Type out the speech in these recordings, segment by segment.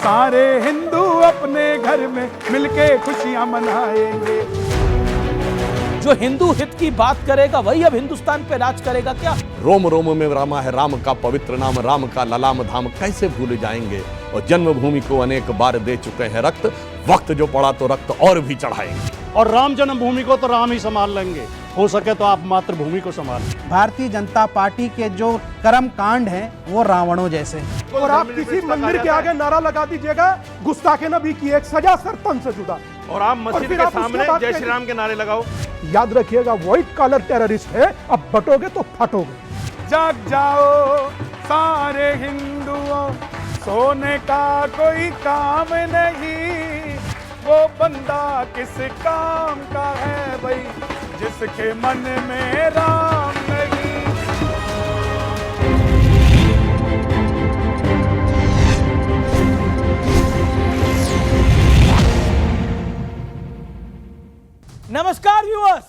सारे हिंदू अपने घर में मिलके खुशियां मनाएंगे। जो हिंदू हित की बात करेगा वही अब हिंदुस्तान पे राज करेगा क्या? रोम रोम में रामा है, राम का पवित्र नाम, राम का ललाम धाम कैसे भूल जाएंगे। और जन्मभूमि को अनेक बार दे चुके हैं रक्त, वक्त जो पड़ा तो रक्त और भी चढ़ाएंगे। और राम जन्मभूमि को तो राम ही संभाल लेंगे, हो सके तो आप मातृभूमि को संभालें। भारतीय जनता पार्टी के जो कर्म कांड हैं वो रावणों जैसे हैं। और आप किसी मंदिर के आगे नारा लगा दीजिएगा गुस्ताखे नबी की एक सजा सर तन से जुदा, और आप मस्जिद के सामने जय श्री राम के नारे लगाओ। याद रखिएगा व्हाइट कॉलर टेररिस्ट है, अब बटोगे तो फटोगे। जाग जाओ सारे हिंदुओं, सोने का कोई काम नहीं, वो बंदा किस काम का है भाई जिसके मन में राम नहीं। नमस्कार व्यूअर्स,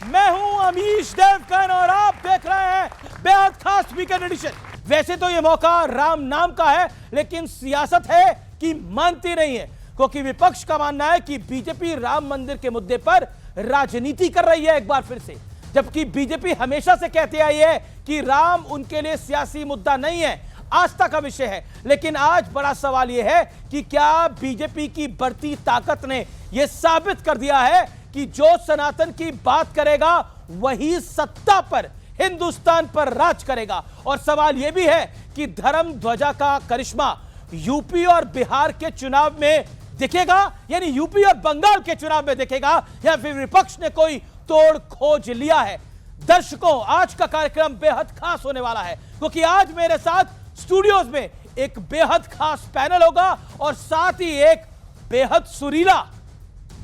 मैं हूं अमीश देवगन और आप देख रहे हैं बेहद खास वीकेंड एडिशन। वैसे तो ये मौका राम नाम का है, लेकिन सियासत है कि मानती नहीं है, क्योंकि विपक्ष का मानना है कि बीजेपी राम मंदिर के मुद्दे पर राजनीति कर रही है एक बार फिर से, जबकि बीजेपी हमेशा से कहती आई है कि राम उनके लिए सियासी मुद्दा नहीं है, आस्था का विषय है। लेकिन आज बड़ा सवाल यह है कि क्या बीजेपी की बढ़ती ताकत ने यह साबित कर दिया है कि जो सनातन की बात करेगा वही सत्ता पर, हिंदुस्तान पर राज करेगा। और सवाल यह भी है कि धर्म ध्वजा का करिश्मा यूपी और बिहार के चुनाव में दिखेगा, यानी यूपी और बंगाल के चुनाव में दिखेगा, या फिर विपक्ष ने कोई तोड़ खोज लिया है। दर्शकों, आज का कार्यक्रम बेहद खास होने वाला है, क्योंकि आज मेरे साथ स्टूडियोज में एक बेहद खास पैनल होगा और साथ ही एक बेहद सुरीला,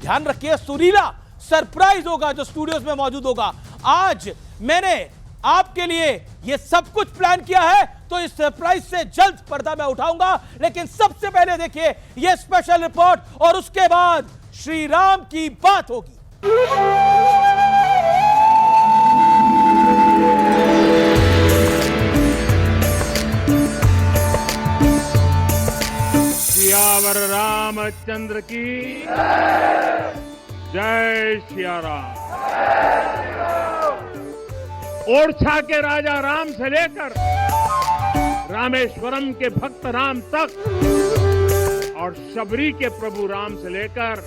ध्यान रखिए सुरीला सरप्राइज होगा जो स्टूडियोज में मौजूद होगा। आज मैंने आपके लिए यह सब कुछ प्लान किया है, तो इस सरप्राइज से जल्द पर्दा मैं उठाऊंगा। लेकिन सबसे पहले देखिए यह स्पेशल रिपोर्ट और उसके बाद श्री राम की बात होगी। सियावर रामचंद्र की जय सिया राम। ओरछा के राजा राम से लेकर रामेश्वरम के भक्त राम तक, और शबरी के प्रभु राम से लेकर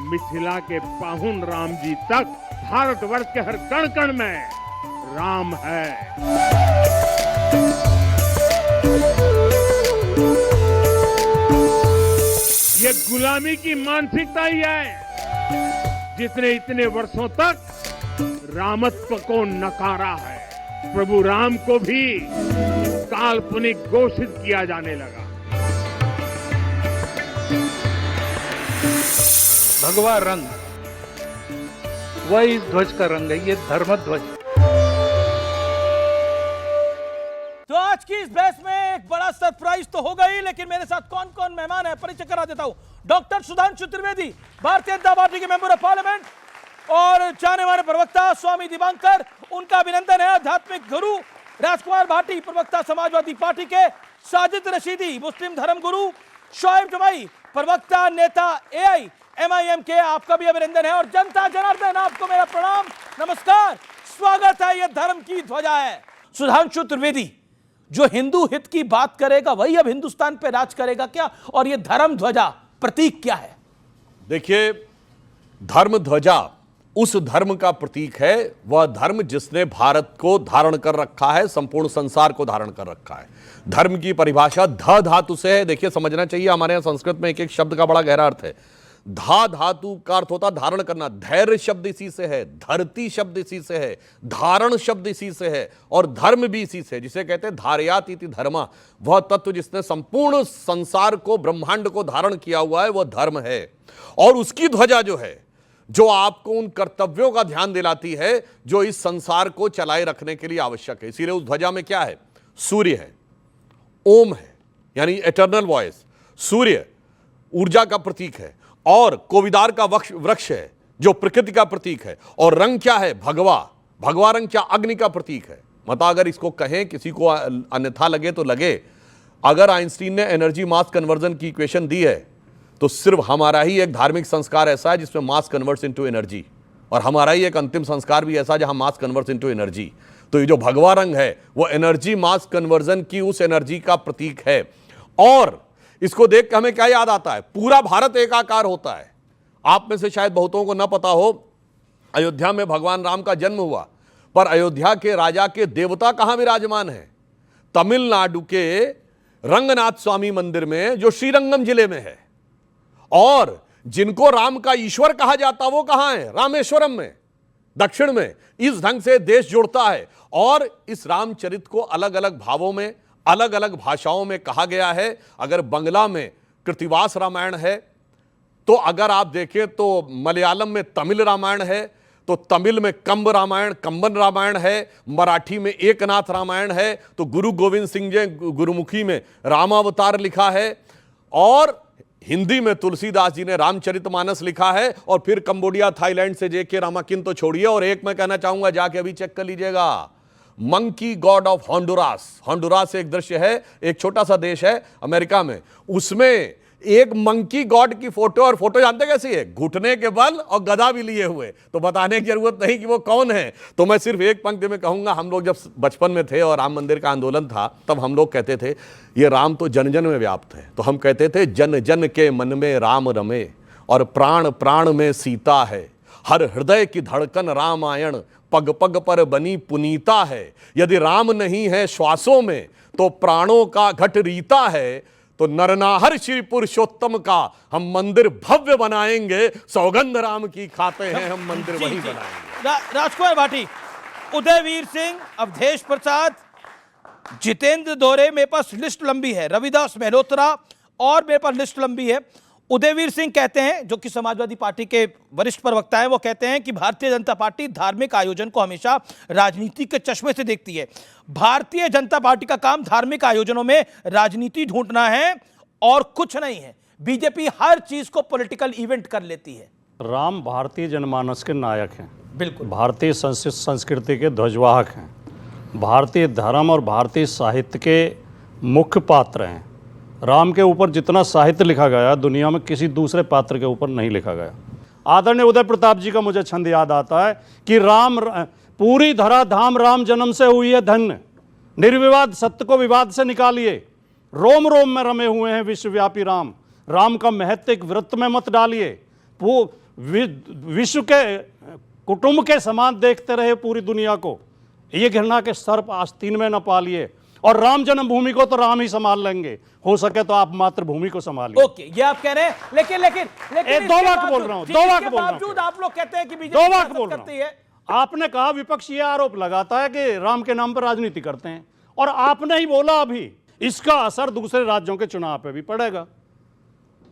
मिथिला के पाहुन राम जी तक, भारतवर्ष के हर कण कण में राम है। ये गुलामी की मानसिकता ही है जिसने इतने वर्षों तक रामत्व को नकारा है। प्रभु राम को भी काल्पनिक घोषित किया जाने लगा। भगवा रंग वही इस ध्वज का रंग है, ये धर्म ध्वज। तो आज की इस बहस में एक बड़ा सरप्राइज तो हो गई, लेकिन मेरे साथ कौन कौन मेहमान है परिचय करा देता हूं। डॉक्टर सुधांशु त्रिवेदी, भारतीय जनता पार्टी के मेंबर ऑफ पार्लियामेंट और जाने माने प्रवक्ता स्वामी दिवांकर, उनका अभिनंदन है। आध्यात्मिक गुरु राजकुमार भाटी, प्रवक्ता समाजवादी पार्टी के। साजिद रशीदी, मुस्लिम धर्म गुरु। शोएब जमाई, प्रवक्ता नेता AIMIM के, आपका भी अभिनंदन है। और जनता जनार्दन, आपको मेरा प्रणाम, नमस्कार, स्वागत है। यह धर्म की ध्वजा है। सुधांशु त्रिवेदी, जो हिंदू हित की बात करेगा वही अब हिंदुस्तान पे राज करेगा क्या, और यह धर्म ध्वजा प्रतीक क्या है? देखिए, धर्म ध्वजा उस धर्म का प्रतीक है, वह धर्म जिसने भारत को धारण कर रखा है, संपूर्ण संसार को धारण कर रखा है। धर्म की परिभाषा ध धातु से है। देखिए, समझना चाहिए, हमारे यहां संस्कृत में एक एक शब्द का बड़ा गहरा अर्थ है। धा धातु का अर्थ होता धारण करना, धैर्य शब्द इसी से है, धरती शब्द इसी से है, धारण शब्द इसी से है, और धर्म भी इसी से, जिसे कहते हैं धारयात इति धर्मा। वह तत्व जिसने संपूर्ण संसार को, ब्रह्मांड को धारण किया हुआ है, वह धर्म है। और उसकी ध्वजा जो है, जो आपको उन कर्तव्यों का ध्यान दिलाती है जो इस संसार को चलाए रखने के लिए आवश्यक है। इसीलिए उस ध्वजा में क्या है? सूर्य है, ओम है, यानी एटर्नल वॉइस। सूर्य ऊर्जा का प्रतीक है, और कोविदार का वृक्ष है जो प्रकृति का प्रतीक है। और रंग क्या है? भगवा। भगवा रंग क्या? अग्नि का प्रतीक है। मतलब अगर इसको कहें, किसी को अन्यथा लगे तो लगे, अगर आइंस्टीन ने एनर्जी मास कन्वर्जन की इक्वेशन दी है तो सिर्फ हमारा ही एक धार्मिक संस्कार ऐसा है जिसमें मास कन्वर्ट्स इनटू एनर्जी, और हमारा ही एक अंतिम संस्कार भी ऐसा जहां मास कन्वर्ट्स इनटू एनर्जी। तो ये जो भगवा रंग है वो एनर्जी मास कन्वर्जन की उस एनर्जी का प्रतीक है। और इसको देख के हमें क्या याद आता है, पूरा भारत एकाकार होता है। आप में से शायद बहुतों को ना पता हो, अयोध्या में भगवान राम का जन्म हुआ, पर अयोध्या के राजा के देवता कहां विराजमान है? तमिलनाडु के रंगनाथ स्वामी मंदिर में, जो श्रीरंगम जिले में है। और जिनको राम का ईश्वर कहा जाता वो कहां है? रामेश्वरम में, दक्षिण में। इस ढंग से देश जुड़ता है। और इस रामचरित को अलग अलग भावों में, अलग अलग भाषाओं में कहा गया है। अगर बंगला में कृतिवास रामायण है, तो अगर आप देखें तो मलयालम में तमिल रामायण है, तो तमिल में कंब रामायण, कंबन रामायण है, मराठी में एकनाथ रामायण है, तो गुरु गोविंद सिंह जी गुरुमुखी में रामावतार लिखा है, और हिंदी में तुलसीदास जी ने रामचरितमानस लिखा है। और फिर कंबोडिया, थाईलैंड से जेके रामाकिन तो छोड़िए, और एक मैं कहना चाहूंगा, जाके अभी चेक कर लीजिएगा, मंकी गॉड ऑफ हॉन्डुरास। हॉन्डुरास एक दृश्य है, एक छोटा सा देश है अमेरिका में, उसमें एक मंकी गॉड की फोटो, और फोटो जानते कैसी है? घुटने के बल और गदा भी लिए हुए। तो बताने की जरूरत नहीं कि वो कौन है। तो मैं सिर्फ एक पंक्ति में कहूंगा, हम लोग जब बचपन में थे और राम मंदिर का आंदोलन था, तब हम लोग कहते थे ये राम तो जन जन में व्याप्त है। तो हम कहते थे जन जन के मन में राम रमे, और प्राण प्राण में सीता है, हर हृदय की धड़कन रामायण, पग पग पर बनी पुनीता है। यदि राम नहीं है श्वासों में, तो प्राणों का घट रीता है। तो नरनाहर श्री पुरुषोत्तम का हम मंदिर भव्य बनाएंगे, सौगंध राम की खाते हैं हम मंदिर वही बनाएंगे। राजकुमार भाटी, उदयवीर सिंह, अवधेश प्रसाद, जितेंद्र दोरे, मेरे पास लिस्ट लंबी है, रविदास मेहरोत्रा, और मेरे पास लिस्ट लंबी है। उदयवीर सिंह कहते हैं, जो कि समाजवादी पार्टी के वरिष्ठ प्रवक्ता हैं, वो कहते हैं कि भारतीय जनता पार्टी धार्मिक आयोजन को हमेशा राजनीति के चश्मे से देखती है। भारतीय जनता पार्टी का काम धार्मिक आयोजनों में राजनीति ढूंढना है और कुछ नहीं है। बीजेपी हर चीज को पॉलिटिकल इवेंट कर लेती है। राम भारतीय जनमानस के नायक हैं, बिल्कुल, भारतीय संस्कृति के ध्वजवाहक हैं, भारतीय धर्म और भारतीय साहित्य के मुख्य पात्र हैं। राम के ऊपर जितना साहित्य लिखा गया दुनिया में किसी दूसरे पात्र के ऊपर नहीं लिखा गया। आदरणीय उदय प्रताप जी का मुझे छंद याद आता है कि राम पूरी धरा धाम राम जन्म से हुई है धन्य, निर्विवाद सत्य को विवाद से निकालिए, रोम रोम में रमे हुए हैं विश्वव्यापी राम, राम का महत्व एक वृत्त में मत डालिए, विश्व के कुटुंब के समान देखते रहे पूरी दुनिया को, ये घृणा के सर्प आस्तीन में न पालिए, और राम जन्मभूमि को तो राम ही संभाल लेंगे, हो सके तो आप मातृभूमि को संभालिए। ओके, ये आप कह रहे हैं, लेकिन दो वाक्य बोल रहा हूं, दो वाक्य बोल रहा हूं। आप लोग कहते हैं कि बीजेपी दो वाक्य बोल करती है। आपने कहा विपक्ष ये आरोप लगाता है कि राम के नाम पर राजनीति करते हैं, और आपने ही बोला अभी इसका असर दूसरे राज्यों के चुनाव पे भी पड़ेगा।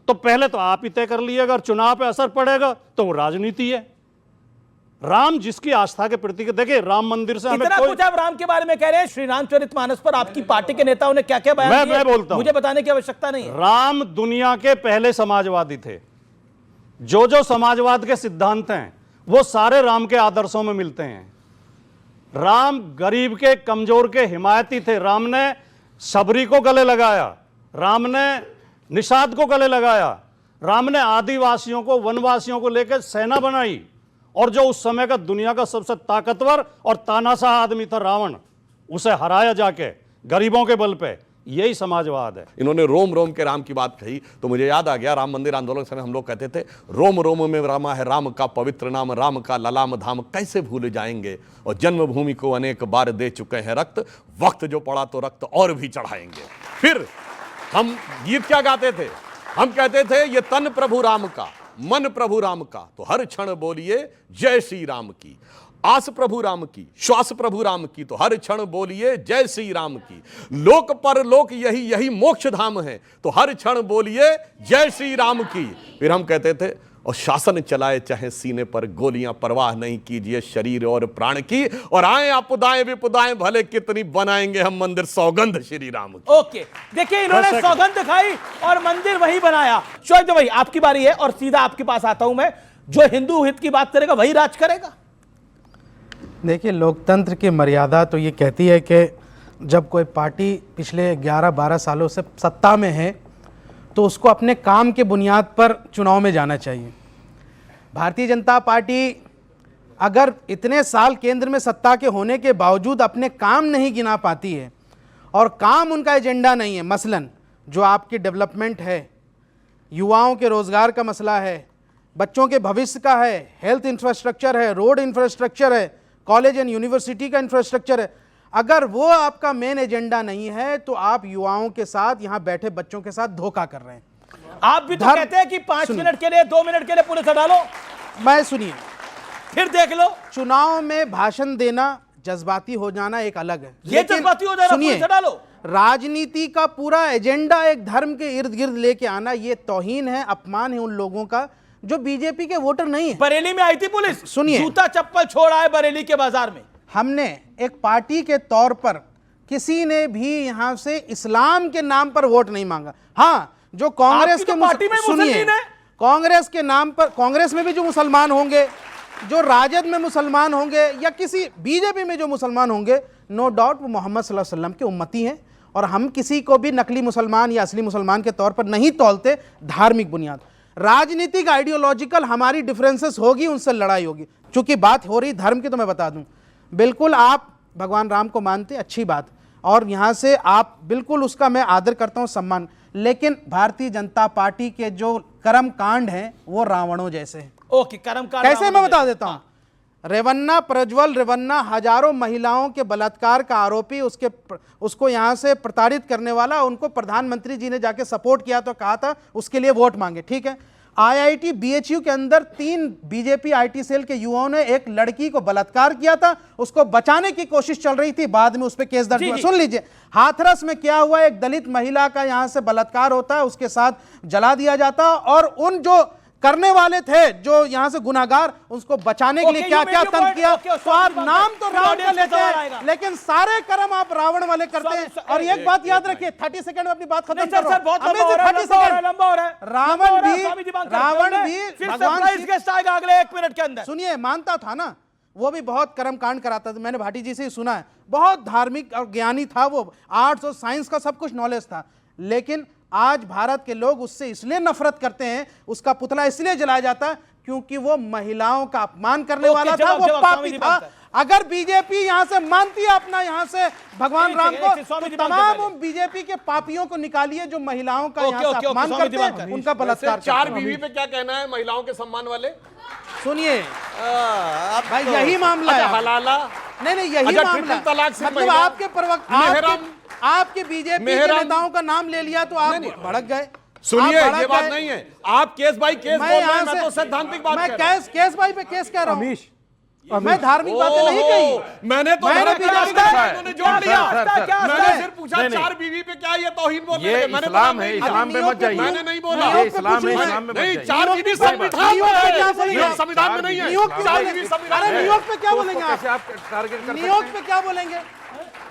तो पहले तो आप ही तय कर लीजिएगा, अगर चुनाव पे असर पड़ेगा तो वो राजनीति है। राम जिसकी आस्था के प्रतीक, देखिए राम मंदिर से हमें इतना कुछ आप राम के बारे में कह रहे हैं, श्री रामचरितमानस पर आपकी पार्टी के नेताओं ने क्या क्या बयान दिए, मैं बोलता हूं, मुझे बताने की आवश्यकता नहीं है। राम दुनिया के पहले समाजवादी थे। जो समाजवाद के सिद्धांत हैं वो सारे राम के आदर्शों में मिलते हैं। राम गरीब के, कमजोर के हिमायती थे। राम ने सबरी को गले लगाया, राम ने निषाद को गले लगाया, राम ने आदिवासियों को, वनवासियों को लेकर सेना बनाई, और जो उस समय का दुनिया का सबसे ताकतवर और तानाशाह आदमी था रावण, उसे हराया जाके गरीबों के बल पे। यही समाजवाद है। इन्होंने रोम रोम के राम की बात कही तो मुझे याद आ गया, राम मंदिर आंदोलन समय हम लोग कहते थे रोम रोम में रामा है, राम का पवित्र नाम, राम का ललाम धाम कैसे भूल जाएंगे, और जन्मभूमि को अनेक बार दे चुके हैं रक्त, वक्त जो पड़ा तो रक्त और भी चढ़ाएंगे। फिर हम गीत क्या गाते थे? हम कहते थे ये तन प्रभु राम का, मन प्रभु राम का, तो हर क्षण बोलिए जय श्री राम की। आस प्रभु राम की, श्वास प्रभु राम की, तो हर क्षण बोलिए जय श्री राम की। लोक पर लोक यही मोक्ष धाम है, तो हर क्षण बोलिए जय श्री राम की। फिर हम कहते थे और शासन चलाए चाहे सीने पर गोलियां, परवाह नहीं कीजिए शरीर और प्राण की, और आए आपदाएं विपदाएं भले कितनी, बनाएंगे हम मंदिर सौगंध श्री राम की। ओके, देखिए इन्होंने सौगंध खाई और मंदिर वही बनाया। शोएब भाई आपकी बारी है, और सीधा आपके पास आता हूं मैं, जो हिंदू हित की बात करेगा वही राज करेगा। देखिए, लोकतंत्र की मर्यादा तो ये कहती है कि जब कोई पार्टी पिछले 11-12 सालों से सत्ता में है तो उसको अपने काम के बुनियाद पर चुनाव में जाना चाहिए। भारतीय जनता पार्टी अगर इतने साल केंद्र में सत्ता के होने के बावजूद अपने काम नहीं गिना पाती है और काम उनका एजेंडा नहीं है, मसलन जो आपकी डेवलपमेंट है, युवाओं के रोजगार का मसला है, बच्चों के भविष्य का है, हेल्थ इंफ्रास्ट्रक्चर है, रोड इंफ्रास्ट्रक्चर है, कॉलेज एंड यूनिवर्सिटी का इंफ्रास्ट्रक्चर है, अगर वो आपका मेन एजेंडा नहीं है तो आप युवाओं के साथ, यहां बैठे बच्चों के साथ धोखा कर रहे हैं। आप भी तो कहते हैं कि 5 मिनट के लिए 2 मिनट के लिए पुलिस हटा लो, मैं सुनिए, फिर देख लो। चुनाव में भाषण देना, जज्बाती हो जाना एक अलग है। ये जज्बाती हो जाना, पुलिस हटा लो। राजनीति का पूरा एजेंडा एक धर्म के इर्द गिर्द लेके आना, ये तौहीन है, अपमान है उन लोगों का जो बीजेपी के वोटर नहीं है। बरेली में आई थी पुलिस, सुनिए, जूता चप्पल छोड़ आए बरेली के बाजार में। हमने एक पार्टी के तौर पर किसी ने भी यहां से इस्लाम के नाम पर वोट नहीं मांगा। हाँ, जो कांग्रेस के पार्टी में सुनिए, कांग्रेस के नाम पर, कांग्रेस में भी जो मुसलमान होंगे, जो राजद में मुसलमान होंगे या किसी बीजेपी में जो मुसलमान होंगे, नो डाउट वो मोहम्मद सल्लल्लाहु अलैहि वसल्लम के उम्मती हैं और हम किसी को भी नकली मुसलमान या असली मुसलमान के तौर पर नहीं तौलते। धार्मिक बुनियाद, राजनीतिक आइडियोलॉजिकल हमारी डिफरेंसेस होगी, उनसे लड़ाई होगी। चूंकि बात हो रही धर्म की, तो मैं बता दूं, बिल्कुल आप भगवान राम को मानते, अच्छी बात, और यहां से आप बिल्कुल उसका मैं आदर करता हूं, सम्मान, लेकिन भारतीय जनता पार्टी के जो कर्म कांड हैं वो रावणों जैसे हैं। ओके, कर्म कांड कैसे मैं बता देता हूं। रेवन्ना, प्रज्वल रेवन्ना, हजारों महिलाओं के बलात्कार का आरोपी, उसको यहां से प्रताड़ित करने वाला, उनको प्रधानमंत्री जी ने जाके सपोर्ट किया तो कहा था उसके लिए वोट मांगे, ठीक है। आईआईटी बीएचयू के अंदर 3 बीजेपी आईटी सेल के युवाओं ने एक लड़की को बलात्कार किया था, उसको बचाने की कोशिश चल रही थी, बाद में उस पर केस दर्ज हुआ। सुन लीजिए, हाथरस में क्या हुआ, एक दलित महिला का यहां से बलात्कार होता है, उसके साथ जला दिया जाता, और उन जो करने वाले थे, जो यहां से गुनाहगार, उसको बचाने के लिए क्या क्या तंत्र किया। तो आप नाम तो राम का लेते हैं, लेकिन सारे कर्म आप रावण वाले करते हैं। और एक बात याद रखिए, 30 सेकंड में अपनी बात खत्म कर रहा हूं। रावण भी अगले 1 मिनट के अंदर, सुनिए, मानता था ना, वो भी बहुत कर्म कांड कराता था, मैंने भाटी जी से ही सुना है, बहुत धार्मिक और ज्ञानी था वो, आर्ट्स और साइंस का सब कुछ नॉलेज था, लेकिन आज भारत के लोग उससे इसलिए नफरत करते हैं, उसका पुतला इसलिए जलाया जाता क्योंकि वो महिलाओं का अपमान करने वाला था, वो पापी था। अगर बीजेपी यहां से मानती है अपना, यहां से भगवान राम को, तो तमाम बीजेपी के पापियों को निकालिए जो महिलाओं का यहां से अपमान करते हैं, उनका बलात्कार। 4 बीवी पे क्या कहना है महिलाओं के सम्मान वाले? सुनिए भाई, यही मामला है। हलाला नहीं, यही मामला, मतलब आपके प्रवक्ता, आपके बीजेपी के नेताओं का नाम ले लिया तो आप भड़क गए। सुनिए, ये बात नहीं है, आप केस बाई केस बोल रहे हैं, मैं तो सैद्धांतिक बात कर रहा हूं। मैं केस बाई पे केस कह रहा हूं, मैं धार्मिक बातें नहीं कही। मैंने तो मैंने जोड़ लिया, मैंने सिर्फ पूछा 4 बीवी पे क्या ये तौहीन बोल रहे हैं। मैंने इस्लाम है, इस्लाम पे मत जाइए, मैंने नहीं बोला इस्लाम है, इस्लाम में नहीं। 4 बीवी संविधान में है, संविधान में नहीं है। 4 बीवी संविधान में। न्यूयॉर्क पे क्या बोलेंगे आप? न्यूयॉर्क पे क्या बोलेंगे?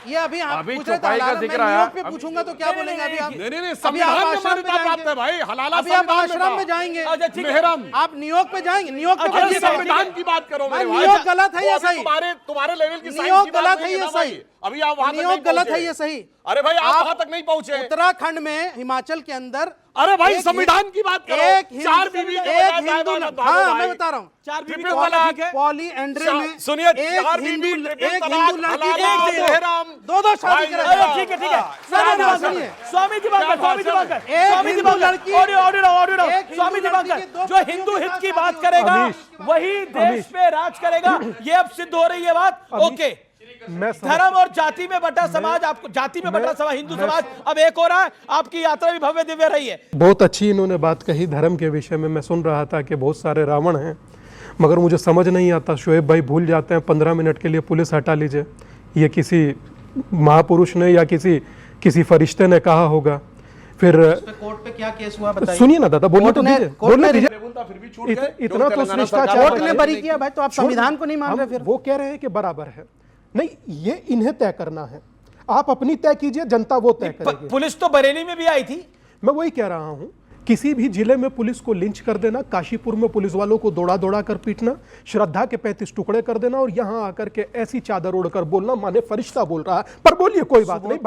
ये अभी आप पूछ रहे थे, मैं न्यूयॉर्क पे पूछूंगा तो क्या बोलेंगे अभी आप? नहीं, संविधान में मान्यता प्राप्त है भाई, हलाला अभी आप आश्रम में जाएंगे, आप न्यूयॉर्क पे जाएंगे, न्यूयॉर्क पे संविधान की बात करो। न्यूयॉर्क गलत है या सही? तुम्हारे लेवल की न्यूयॉर्क गलत है या सही? अभी आप वहां न्यूयॉर्क गलत है या सही? अरे भाई, आप वहां तक नहीं पहुंचे। उत्तराखंड में, हिमाचल के अंदर, अरे भाई संविधान की बात करो। 4 बीवी, हाँ मैं बता रहा हूँ, 4 बीवी तलाक, पॉली एंड्रे में सुनिए, एक 4 हिंदू बीवी, लड़की दो शादी ठीक है, स्वामी जी बात कर, स्वामी जी बात कर, जो हिंदू हित की बात करेगा वही देश पे राज करेगा, ये अब सिद्ध हो रही है बात। ओके, धर्म और जाति में बटा समाज, आपको जाति में बटा समाज, हिंदू समाज अब एक हो रहा है। आपकी यात्रा भी भव्य दिव्य रही है। बहुत अच्छी इन्होंने बात कही धर्म के विषय में। मैं सुन रहा था कि बहुत सारे रावण हैं, मगर मुझे समझ नहीं आता, शोएब भाई भूल जाते हैं 15 मिनट के लिए पुलिस हटा लीजिए, ये किसी महापुरुष ने या किसी फरिश्ते ने कहा होगा। फिर कोर्ट पे क्या केस हुआ बताइए? सुनिए ना दादा, बोलने तो दीजिए, बोलने दीजिए। इतना तो शिष्टाचार, कोर्ट ने बरी किया भाई, तो आप संविधान को नहीं मान रहे। फिर वो कह रहे हैं कि बराबर है। नहीं, ये इन्हें तय करना है, आप अपनी तय कीजिए, जनता वो तय करेगी। पुलिस तो बरेली में भी आई थी। मैं वही कह रहा हूं किसी भी जिले में पुलिस को लिंच कर देना, काशीपुर में पुलिस वालों को दौड़ा दौड़ा कर पीटना, श्रद्धा के 35 टुकड़े कर देना और यहां आकर के ऐसी चादर ओढ़कर बोलना माने फरिश्ता बोल रहा है। पर बोलिए कोई बात नहीं,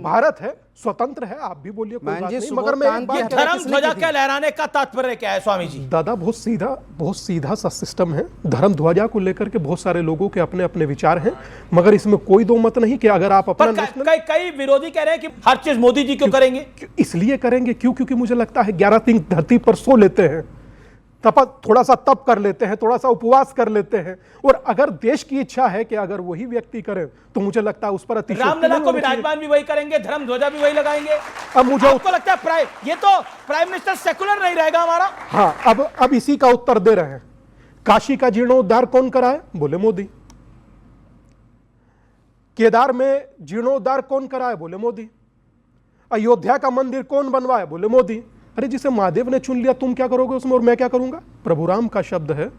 भारत है, स्वतंत्र है, आप भी बोलिए कोई बात नहीं। मगर मैं एक बात धर्म ध्वजा का लहराने का तात्पर्य क्या है स्वामी जी? दादा बहुत सीधा सा सिस्टम है। धर्म ध्वजा को लेकर के बहुत सारे लोगों के अपने अपने विचार हैं, मगर इसमें कोई दो मत नहीं कि अगर आप अपना कई विरोधी कह रहे हैं कि हर चीज मोदी जी क्यों करेंगे? इसलिए करेंगे क्योंकि मुझे लगता है 11 दिन धरती पर सो लेते हैं, थोड़ा सा तप कर लेते हैं, थोड़ा सा उपवास कर लेते हैं, और अगर देश की इच्छा है कि अगर वही व्यक्ति करें तो मुझे लगता है उस पर रामलला को विराजमान भी वही करेंगे, धर्म ध्वजा भी वही लगाएंगे। अब मुझे आपको लगता है ये तो प्राइम मिनिस्टर सेकुलर नहीं रहेगा हमारा? हाँ, अब इसी का उत्तर दे रहे हैं। काशी का जीर्णोद्धार कौन कराए? बोले मोदी। केदार में जीर्णोद्धार कौन कराए? बोले मोदी। अयोध्या का मंदिर कौन बनवाए? बोले मोदी। अरे जिसे महादेव ने चुन लिया तुम क्या करोगे उसमें और मैं क्या करूंगा? प्रभु राम का शब्द है,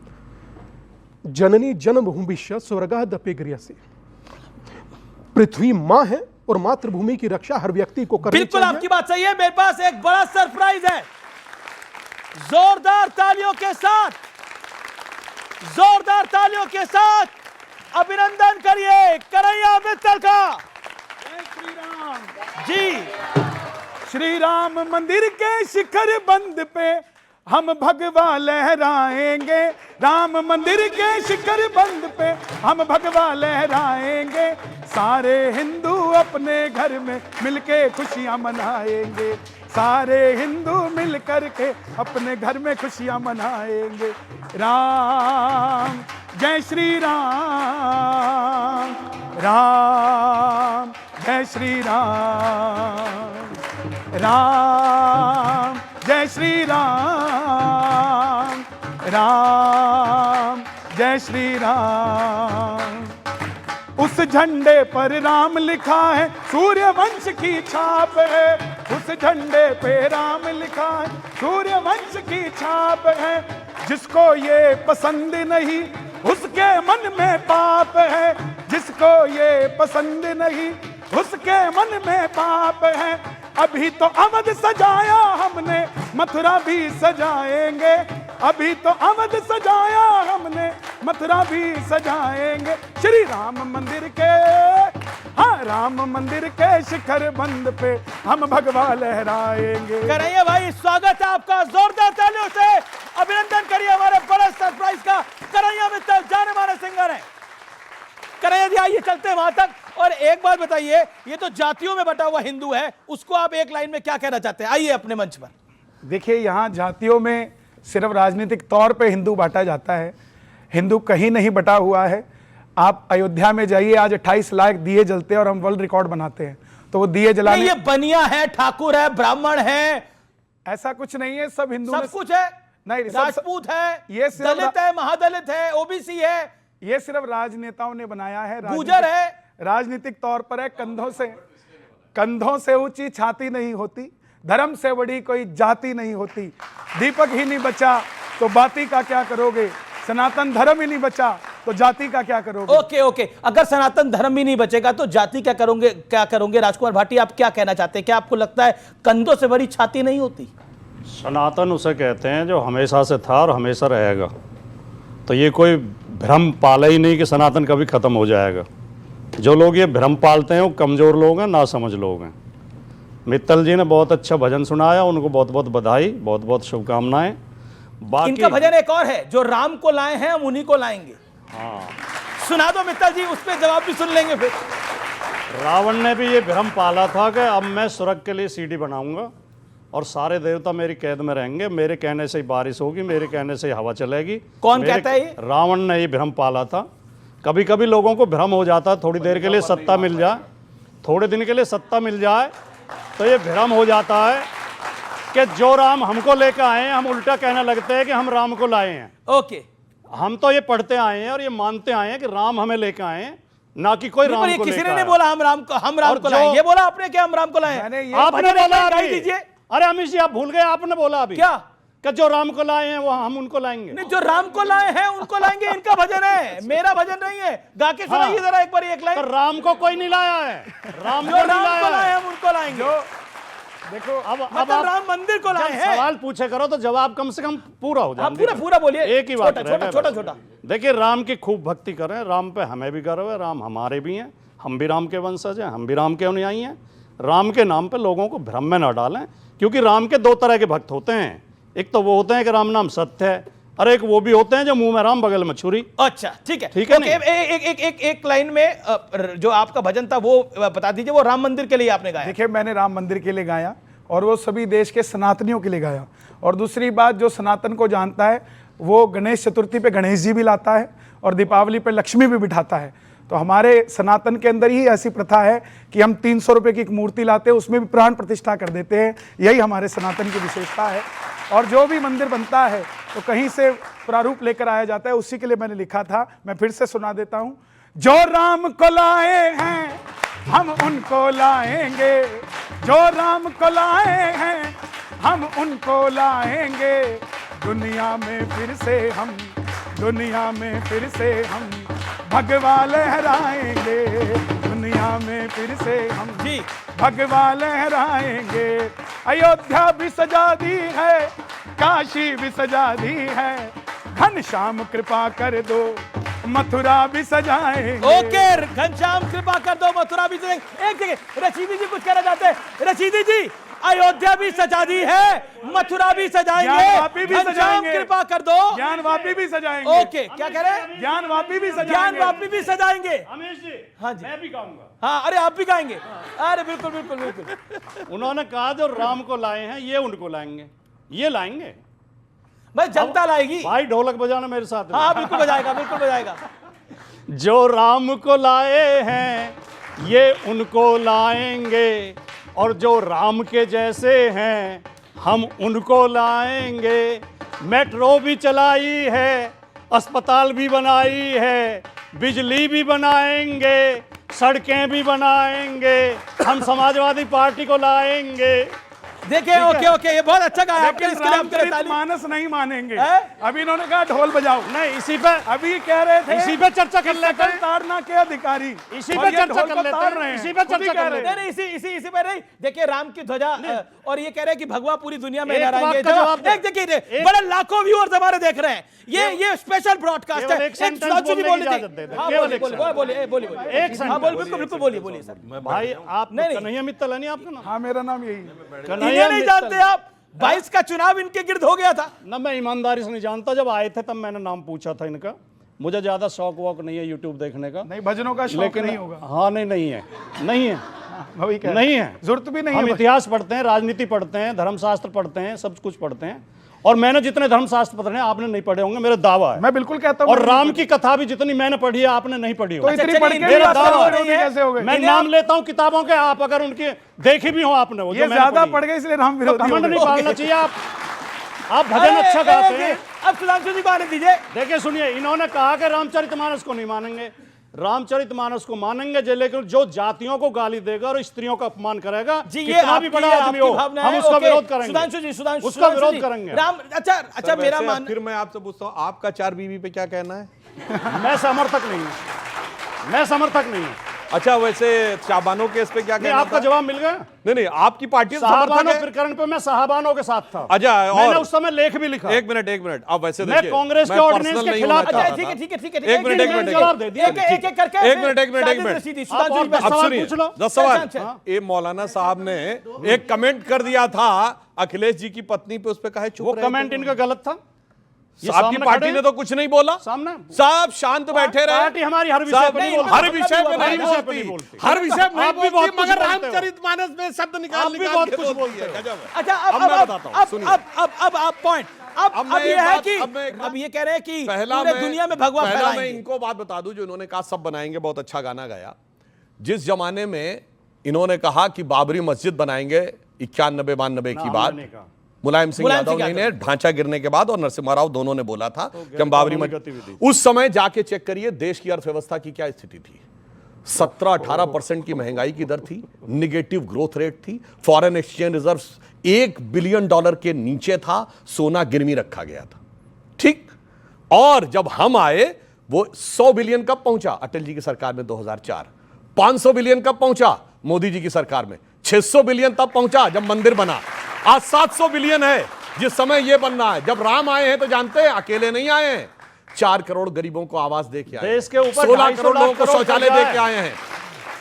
जननी जन्मभूमिश्च स्वर्गादपि गृहसि। पृथ्वी मां है और मातृभूमि की रक्षा हर व्यक्ति को करनी चाहिए। बिल्कुल आपकी बात सही है। मेरे पास एक बड़ा सरप्राइज है। जोरदार तालियों के साथ अभिनंदन करिए कन्हैया मित्तल का। श्री राम जी, श्री राम मंदिर के शिखर बंद पे हम भगवा लहराएंगे, राम मंदिर के शिखर बंद पे हम भगवा लहराएंगे, सारे हिंदू अपने घर में मिलके खुशियां मनाएंगे, सारे हिंदू मिल करके अपने घर में खुशियां मनाएंगे। राम जय श्री राम, राम जय श्री राम, राम जय श्री राम, राम जय श्री राम। उस झंडे पर राम लिखा है, सूर्य वंश की छाप है, उस झंडे पे राम लिखा है, सूर्य वंश की छाप है, जिसको ये पसंद नहीं उसके मन में पाप है, जिसको ये पसंद नहीं उसके मन में पाप है। अभी तो अवध सजाया हमने, मथुरा भी सजाएंगे, अभी तो अवध सजाया हमने, मथुरा भी सजाएंगे। श्री राम मंदिर के, हाँ राम मंदिर के शिखर बंद पे हम भगवा लहराएंगे। कन्हैया भाई स्वागत है आपका, जोरदार तालियों से अभिनंदन करिए हमारे बड़े सरप्राइज का। कन्हैया मित्तल जाने माने सिंगर हैं। कन्हैया जी आइए चलते हैं वहां तक। और एक बात बताइए, ये तो जातियों में बटा हुआ हिंदू है, उसको आप एक लाइन में क्या कहना चाहते हैं? आइए अपने मंच पर। देखिए, यहाँ जातियों में सिर्फ राजनीतिक तौर पे हिंदू बांटा जाता है, हिंदू कहीं नहीं बटा हुआ है। आप अयोध्या में जाइए, आज 28 लाख दिए जलते हैं और हम वर्ल्ड रिकॉर्ड बनाते हैं, तो वो दिए जलाने, ये बनिया है, ठाकुर है, ब्राह्मण है, ऐसा कुछ नहीं है। सब हिंदू सब कुछ है, नहीं, राजपूत है, ये दलित है, महादलित है, ओबीसी है, ये सिर्फ राजनेताओं ने बनाया है, गुजर है, राजनीतिक तौर पर है। कंधों से ऊंची छाती नहीं होती, धर्म से बड़ी कोई जाति नहीं होती, दीपक ही नहीं बचा तो बाती का क्या करोगे, सनातन धर्म ही नहीं बचा तो जाति का क्या करोगे। ओके, अगर सनातन धर्म ही नहीं बचेगा तो जाति क्या करोगे? राजकुमार भाटी आप क्या कहना चाहते हैं? क्या आपको लगता है कंधों से बड़ी छाती नहीं होती? सनातन उसे कहते हैं जो हमेशा से था और हमेशा रहेगा। तो ये कोई भ्रम पाला ही नहीं कि सनातन कभी खत्म हो जाएगा। जो लोग ये भ्रम पालते हैं वो कमज़ोर लोग हैं, ना समझ लोग हैं। मित्तल जी ने बहुत अच्छा भजन सुनाया, उनको बहुत बहुत बधाई, बहुत बहुत शुभकामनाएं। बाकी इनका भजन एक और है, जो राम को लाए हैं हम उन्हीं को लाएंगे। हाँ, सुना दो मित्तल जी, उस पर जवाब भी सुन लेंगे फिर। रावण ने भी ये भ्रम पाला था कि अब मैं स्वर्ग के लिए सीढ़ी बनाऊंगा और सारे देवता मेरी कैद में रहेंगे, मेरे कहने से ही बारिश होगी, मेरे कहने से ही हवा चलेगी। कौन कहता है ये? रावण ने ये भ्रम पाला था। कभी कभी लोगों को भ्रम हो जाता, थोड़ी देर के लिए सत्ता मिल जाए, थोड़े दिन के लिए सत्ता मिल जाए तो ये भ्रम हो जाता है कि जो राम हमको लेकर आए हैं, हम उल्टा कहने लगते हैं कि हम राम को लाए हैं। ओके, हम तो ये पढ़ते आए हैं और ये मानते आए हैं कि राम हमें लेकर आए हैं, ना कि कोई राम को। किसी ने नहीं बोला हम राम को लाए, ये बोला आपने क्या हम राम को लाए? आपने बोला दीजिए। अरे अमित जी आप भूल गए, आपने बोला अभी क्या कि जो राम को लाए हैं वो हम उनको लाएंगे। नहीं, जो राम को लाए हैं उनको लाएंगे, इनका भजन है, मेरा भजन नहीं है। गा के सुनाइए जरा एक बार एक लाइन। राम को कोई नहीं लाया है, राम को लाए हम उनको लाएंगे। देखो अब मतलब आप राम मंदिर को लाए जब हैं। सवाल पूछे करो तो जवाब कम से कम पूरा हो जाए। हाँ, पूरा बोलिए। एक ही बात छोटा रहेगा छोटा बस। छोटा। देखिए, राम की खूब भक्ति करें, राम पे हमें भी गर्व है, राम हमारे भी हैं, हम भी राम के वंशज हैं, हम भी राम के अनुयायी हैं। राम के नाम पे लोगों को भ्रम में न डालें, क्योंकि राम के दो तरह के भक्त होते हैं। एक तो वो होते हैं कि राम नाम सत्य है, और एक वो भी होते हैं जो मुंह में राम बगल में छुरी। अच्छा, ठीक है, ठीक है ओके, एक लाइन में जो आपका भजन था वो बता दीजिए, वो राम मंदिर के लिए आपने गाया। देखिए, मैंने राम मंदिर के लिए गाया और वो सभी देश के सनातनियों के लिए गाया। और दूसरी बात, जो सनातन को जानता है वो गणेश चतुर्थी पे गणेश जी भी लाता है और दीपावली पे लक्ष्मी भी बिठाता है। तो हमारे सनातन के अंदर ही ऐसी प्रथा है कि हम 300 रुपये की एक मूर्ति लाते हैं, उसमें भी प्राण प्रतिष्ठा कर देते हैं। यही हमारे सनातन की विशेषता है। और जो भी मंदिर बनता है तो कहीं से प्रारूप लेकर आया जाता है, उसी के लिए मैंने लिखा था। मैं फिर से सुना देता हूं। जो राम को लाए हैं हम उनको लाएंगे, जो राम को लाए हैं हम उनको लाएंगे। दुनिया में फिर से हम, दुनिया में फिर से हम भगवा लहराएंगे। दुनिया में फिर से हम जी भगवा लहराएंगे। अयोध्या भी सजा दी है, काशी भी सजा दी है, घनश्याम कृपा कर दो मथुरा भी सजाएंगे। ओके, घनश्याम कृपा कर दो, मथुरा भी सजाएंगे। एक जगह रशीदी जी कुछ कहना चाहते हैं। रशीदी जी, अयोध्या भी सजा दी है, मथुरा भी सजाएंगे, ज्ञानवापी भी घनश्याम सजाएंगे, कृपा कर दो, ज्ञानवापी भी सजाएंगे। ओके, क्या कह रहे हैं? ज्ञानवापी भी सजाएंगे, ज्ञानवापी भी सजाएंगे। रमेश जी, हाँ जी, मैं भी गाऊंगा। हाँ, अरे आप भी गाएंगे? अरे बिल्कुल बिल्कुल बिल्कुल। उन्होंने कहा जो राम को लाए हैं ये उनको लाएंगे, ये लाएंगे भाई, जनता लाएगी। भाई। ढोलक बजाना मेरे साथ। हाँ, बिल्कुल बजाएगा, बिल्कुल बजाएगा। जो राम को लाए हैं ये उनको लाएंगे, और जो राम के जैसे हैं हम उनको लाएंगे। मेट्रो भी चलाई है, अस्पताल भी बनाई है, बिजली भी बनाएंगे, सड़कें भी बनाएंगे, हम समाजवादी पार्टी को लाएंगे। देखिए, ओके ओके, ये बहुत अच्छा गाया आपने, लेकिन इसके लिए आपके लिए रामचरित ताली। मानस नहीं मानेंगे। हैं? अभी इन्होंने कहा ढोल बजाओ। नहीं, इसी पे अभी कह रहे थे इसी पे चर्चा कर कि लेते सकल हैं। ताड़ना के अधिकारी, इसी और पे ये चर्चा ढोल कर को लेते ताड़ हैं। रहे हैं। इसी पे खुद ही चर्चा कह कर रहे लेते हैं। नहीं नहीं, इसी पे नहीं। देखिए, राम की ध्वजा और ये कह रहे हैं कि भगवा पूरी दुनिया में एक लहराएंगे। बात का जवाब दे। एक देखिए, बड़े लाखों व्यूअर्स हमारे देख रहे हैं। ये स्पेशल ब्रॉडकास्ट केवल है। एक sentence सुधांशु जी बोलने की बोल रहे इजाजत दे थे। दे। हाँ, केवल बोलिए एक बोलिए sentence। बोलिए बोलिए। एक हाँ, sentence। बिल्कुल बिल्कुल बोलिए बोलिए सर। भाई, आप नहीं, नहीं। कन्हैया मित्तल है नहीं आपका नाम? हाँ, मेरा नाम यही है। इन्हें कन्हैया नहीं मित्तल। जानते आप? 22 का चुनाव इनके गिर्द हो गया था। ना, मैं ईमानदारी से नहीं जानता। जब आए थे तब मैंने नाम पूछा था इनका। मुझे ज्यादा शौक वौक नहीं है यूट्यूब देखने का। नहीं, भजनों का शौक लेकिन नहीं होगा। हाँ, नहीं है, नहीं है, वही कह रहे हैं। नहीं है। जरूरत भी नहीं हम है। इतिहास पढ़ते हैं, राजनीति पढ़ते हैं, धर्मशास्त्र पढ़ते हैं, सब कुछ पढ़ते हैं। और मैंने जितने धर्मशास्त्र पढ़े हैं आपने नहीं पढ़े होंगे, मेरा दावा है। मैं बिल्कुल कहता हूँ। और राम की कथा भी जितनी मैंने पढ़ी है आपने नहीं पढ़ी तो होगी। इतनी चलिए, पढ़ के इनमें भी मेरा आप दावा सर्वोदय नहीं है। कैसे हो गए? मैं इन्हें नाम आप- लेता हूं किताबों के, आप अगर उनकी देखी भी हो आपने वो जो ये मैंने ज्यादा पढ़ी। पढ़ गए इसलिए राम तो विरोधी हो घमंड नहीं गए। पालना चाहिए। आप भजन अरे, अच्छा गाते हैं। अब सुधांशु जी को आने दीजिए। देखिए, सुनिए, इन्होंने कहा कि रामचरितमानस को नहीं मानेंगे। रामचरितमानस को मानेंगे, लेकिन जो जातियों को गाली देगा और स्त्रियों का अपमान करेगा, जी, ये कितना भी आपकी- बड़ा आदमी आपकी हो, भावना हम है। उसका ओके, विरोध करेंगे। सुधांशु जी, सुधांशु उसका सुधांशु विरोध जी। करेंगे। राम, अच्छा मेरा मान, फिर मैं आपसे पूछता हूँ, आपका 4 बीवी पे क्या कहना है? मैं समर्थक नहीं हूं, मैं समर्थक नहीं हूं। अच्छा, वैसे शाबानो केस पे क्या नहीं, कहना आपका था? जवाब मिल गया। नहीं, आपकी पार्टी तो समर्थक साहबानों है। प्रकरण पे मैं साहबानों के साथ था। अच्छा, मैंने और उस समय लेख भी लिखा। एक मिनट। अब वैसे मैं देखिए, कांग्रेस के मैं ऑर्डिनेंस personal के नहीं खिलाफ होना था। चाहता ठीक है था। ठीक है ठीक है। एक मिनट, मैंने जवाब दे दिया। एक एक करके एक मिनट। साजिद रशीदी, सुधांशु आप जी, बस और अब सवाल सुनिए, पूछ लो। 10 सवाल। अच्छा। ये मौलाना साहब ने एक कमेंट कर दिया था अखिलेश जी की पत्नी पे, उस पे कहा चुप वो रहे कमेंट थे। इनका गलत था। ये आपकी सामने पार्टी खड़े ने तो कुछ नहीं बोला। सामने साहब शांत बैठे रहे। पार्टी हमारी हर विषय साहब, पे नहीं नहीं, बोलती। हर विषय पे नहीं विषय पे बोलती, नहीं बोलती। हर विषय पे नहीं आप भी बहुत बोलती, कुछ मगर बोलते हो। रामचरितमानस में शब्द निकाल आप भी निकाल बहुत के कुछ बोलती है। बोलते हो। गजब है। अच्छा, अब मैं बताता हूं, सुनिए। अब आप पॉइंट, अब मैं ये एक है बात- कि अब मैं एक बात- अब ये कह रहे हैं कि पहला पूरे मैं दुनिया में भगवा पहला मैं फैलाएंगे। इनको बात बता दूं, जो इन्होंने कहा सब बनाएंगे, बहुत अच्छा गाना गाया। जिस जमाने में इन्होंने कहा कि बाबरी मस्जिद बनाएंगे 91-92 की बात, हमने कहा। मुलायम सिंह यादव ने ढांचा गिरने के बाद, और नरसिम्हा राव दोनों ने बोला था कि हम बाबरी मस्जिद, उस समय जाके चेक करिए देश की अर्थव्यवस्था की क्या स्थिति थी। 17-18% की महंगाई की दर थी, निगेटिव ग्रोथ रेट थी, फॉरेन एक्सचेंज रिजर्व्स $1 बिलियन के नीचे था, सोना गिरवी रखा गया था। ठीक, और जब हम आए वो 100 बिलियन कब पहुंचा? अटल जी की सरकार में 2004। 500 बिलियन कब पहुंचा? मोदी जी की सरकार में। 600 बिलियन तब पहुंचा जब मंदिर बना, आज 700 बिलियन है जिस समय ये बन रहा है। जब राम आए हैं तो जानते हैं अकेले नहीं आए हैं, 4 करोड़ गरीबों को आवास दे के आए, देश के ऊपर 16 250 करोड़ लोगों को करोड़ शौचालय कर्जा दे है। के आए हैं,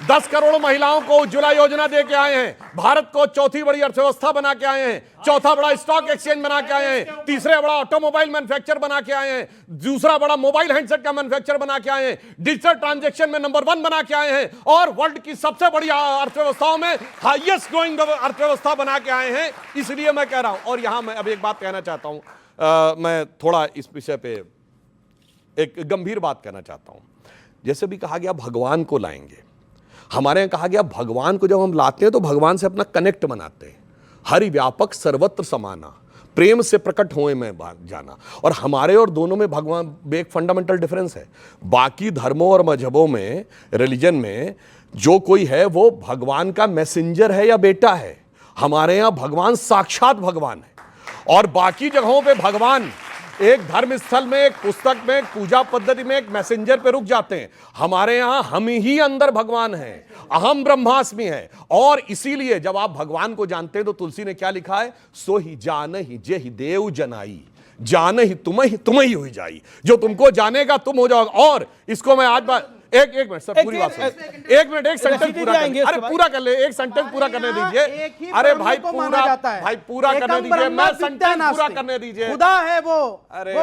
10 करोड़ महिलाओं को उज्ज्वला योजना दे के आए हैं, भारत को चौथी बड़ी अर्थव्यवस्था बना के आए हैं, चौथा बड़ा स्टॉक एक्सचेंज बना के आए हैं, तीसरे बड़ा ऑटोमोबाइल मैन्युफैक्चर बना के आए हैं, दूसरा बड़ा मोबाइल हैंडसेट का मैन्युफैक्चर बना के आए हैं, डिजिटल ट्रांजैक्शन में नंबर 1 बना के आए हैं, और वर्ल्ड की सबसे बड़ी अर्थव्यवस्थाओं में हाईएस्ट ग्रोइंग अर्थव्यवस्था बना के आए हैं। इसलिए मैं कह रहा हूं, और यहां मैं अब एक बात कहना चाहता हूं, मैं थोड़ा इस विषय पे एक गंभीर बात कहना चाहता हूं। जैसे भी कहा गया भगवान को लाएंगे, हमारे यहाँ कहा गया भगवान को जब हम लाते हैं तो भगवान से अपना कनेक्ट बनाते हैं। हरि व्यापक सर्वत्र समाना, प्रेम से प्रकट होए में जाना, और हमारे और दोनों में भगवान एक फंडामेंटल डिफरेंस है। बाकी धर्मों और मजहबों में, रिलीजन में जो कोई है वो भगवान का मैसेंजर है या बेटा है, हमारे यहाँ भगवान साक्षात भगवान है। और बाकी जगहों पे भगवान एक धर्म स्थल में, एक पुस्तक में, एक पूजा पद्धति में, एक मैसेंजर पे रुक जाते हैं। हमारे यहां हम ही अंदर भगवान हैं, अहम ब्रह्मास्मि है। और इसीलिए जब आप भगवान को जानते हैं तो तुलसी ने क्या लिखा है, सो ही जान ही जे ही देव जनाई, जान ही तुम ही हुई जाई। जो तुमको जानेगा तुम हो जाओगे। और इसको मैं आज बात एक मिनट सर, पूरी बात सुन, एक मिनट, एक सेंटेंस पूरा कर, अरे पूरा कर ले, एक सेंटेंस पूरा करने दीजिए। अरे भाई पूरा करने दीजिए, मैं सेंटेंस पूरा करने दीजिए। खुदा है वो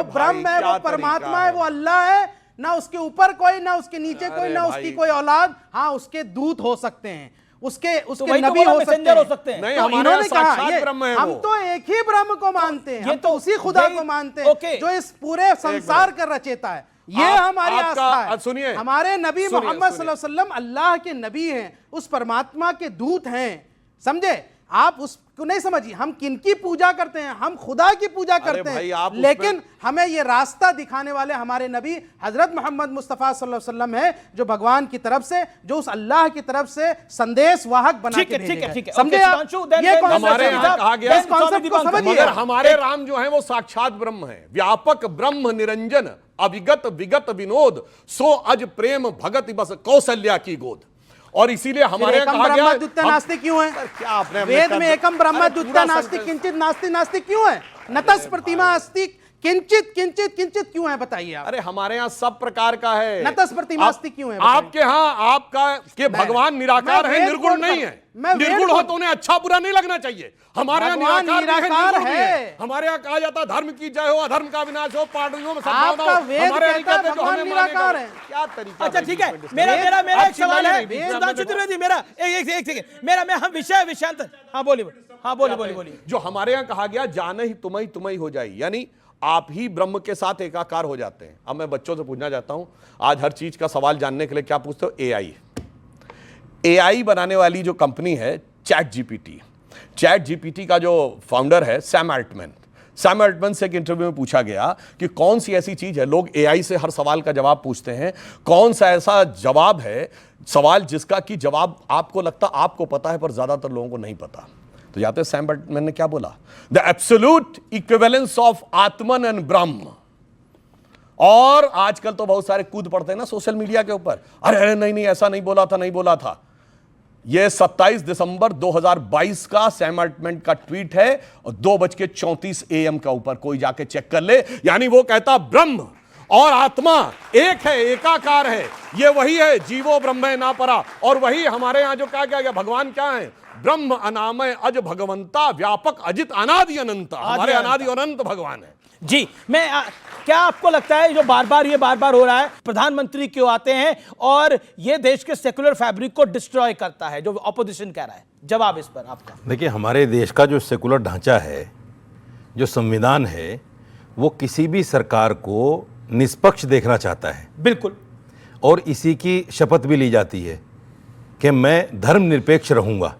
ब्रह्म है, वो क्या परमात्मा है, वो अल्लाह है, ना उसके ऊपर कोई, ना उसके नीचे कोई, ना उसकी कोई औलाद। हाँ, उसके दूत हो सकते हैं, उसके नबी हो सकते हैं। नहीं, तो हमारे इन्होंने कहा साक्षात ब्रह्म है हम वो। तो एक ही ब्रह्म को मानते हैं, ये हम तो उसी खुदा को मानते हैं जो इस पूरे संसार का रचेता है। ये हमारी आस्था है। सुनिए, हमारे नबी मोहम्मद सल्लल्लाहु अलैहि वसल्लम अल्लाह के नबी हैं, उस परमात्मा के दूत हैं। समझे आप? उसको नहीं समझिए। हम किनकी पूजा करते हैं? हम खुदा की पूजा करते हैं, लेकिन हमें ये रास्ता दिखाने वाले हमारे नबी हजरत मोहम्मद मुस्तफ़ा सल्लल्लाहु अलैहि वसल्लम है, जो भगवान की तरफ से, जो उस अल्लाह की तरफ से संदेश वाहक बना के भेजे गए। समझे आप? ये हमारे यहाँ कहा गया, इस कॉन्सेप्ट को समझिए। मगर हमारे राम जो है वो साक्षात ब्रह्म है, व्यापक ब्रह्म निरंजन, अविगत विगत विनोद, सो अज प्रेम भगत बस कौशल्या की गोद। और इसीलिए हमारे यहाँ कहा गया द्वितीय नास्ति क्यों है? क्या आपने वेद में एकम ब्रह्म द्वितीय नास्ति किंचित नास्ति नास्ति क्यों है? नतस प्रतिमा अस्ति किंचित किंचित किंचित क्यों है? बताइए आप। अरे हमारे यहाँ सब प्रकार का है। नतस प्रतिमा अस्ति क्यों है? आपके यहाँ आपका के भगवान निराकार है, निर्गुण नहीं है। निर्गुण हो तो उन्हें अच्छा बुरा नहीं लगना चाहिए। हमारे यहाँ निराकार है। हमारे यहाँ कहा जाता है धर्म की जय हो, अधर्म का विनाश हो, पार्टियों में आपका वेद कहता है भगवान निराकार है। क्या तरीका? अच्छा ठीक है, मेरा एक सवाल है सुधांशु त्रिवेदी, मेरा एक सेकंड, मेरा हम विषयांतर। हाँ बोलिए। जो हमारे यहाँ कहा गया जाने ही तुम ही हो जाए, यानी आप ही ब्रह्म के साथ एकाकार हो जाते हैं। अब मैं बच्चों से पूछना चाहता हूं, आज हर चीज का सवाल जानने के लिए क्या पूछते हो? एआई बनाने वाली जो कंपनी है चैट जीपीटी का जो फाउंडर है सैम अल्टमैन से एक इंटरव्यू में पूछा गया कि कौन सी ऐसी चीज है, लोग एआई से हर सवाल का जवाब पूछते हैं, कौन सा ऐसा जवाब है, सवाल जिसका कि जवाब आपको लगता आपको पता है पर ज्यादातर लोगों को नहीं पता। तो जाते सैम अल्टमैन ने क्या बोला? The absolute equivalence of Atman and ब्रह्म। और आजकल तो बहुत सारे कूद पड़ते हैं ना सोशल मीडिया के ऊपर, अरे नहीं ऐसा नहीं बोला था। यह 27 दिसंबर 2022 का सैम अल्टमैन का ट्वीट है, और 2:34 AM का ऊपर कोई जाके चेक कर ले। यानी वो कहता ब्रह्म और आत्मा एक है, एकाकार है, ये वही है जीवो ब्रह्म ना परा। और वही हमारे यहां जो क्या गया, भगवान क्या है? ब्रह्म अनामय अज भगवंता व्यापक अजित अनादि अनंता। हमारे अनादि अनंत भगवान है जी। क्या आपको लगता है जो बार बार हो रहा है, प्रधानमंत्री क्यों आते हैं और ये देश के सेकुलर फैब्रिक को डिस्ट्रॉय करता है, जो ऑपोजिशन कह रहा है? जवाब इस पर आपका। देखिए, हमारे देश का जो सेकुलर ढांचा है, जो संविधान है, वो किसी भी सरकार को निष्पक्ष देखना चाहता है। बिल्कुल। और इसी की शपथ भी ली जाती है कि मैं धर्मनिरपेक्ष रहूंगा।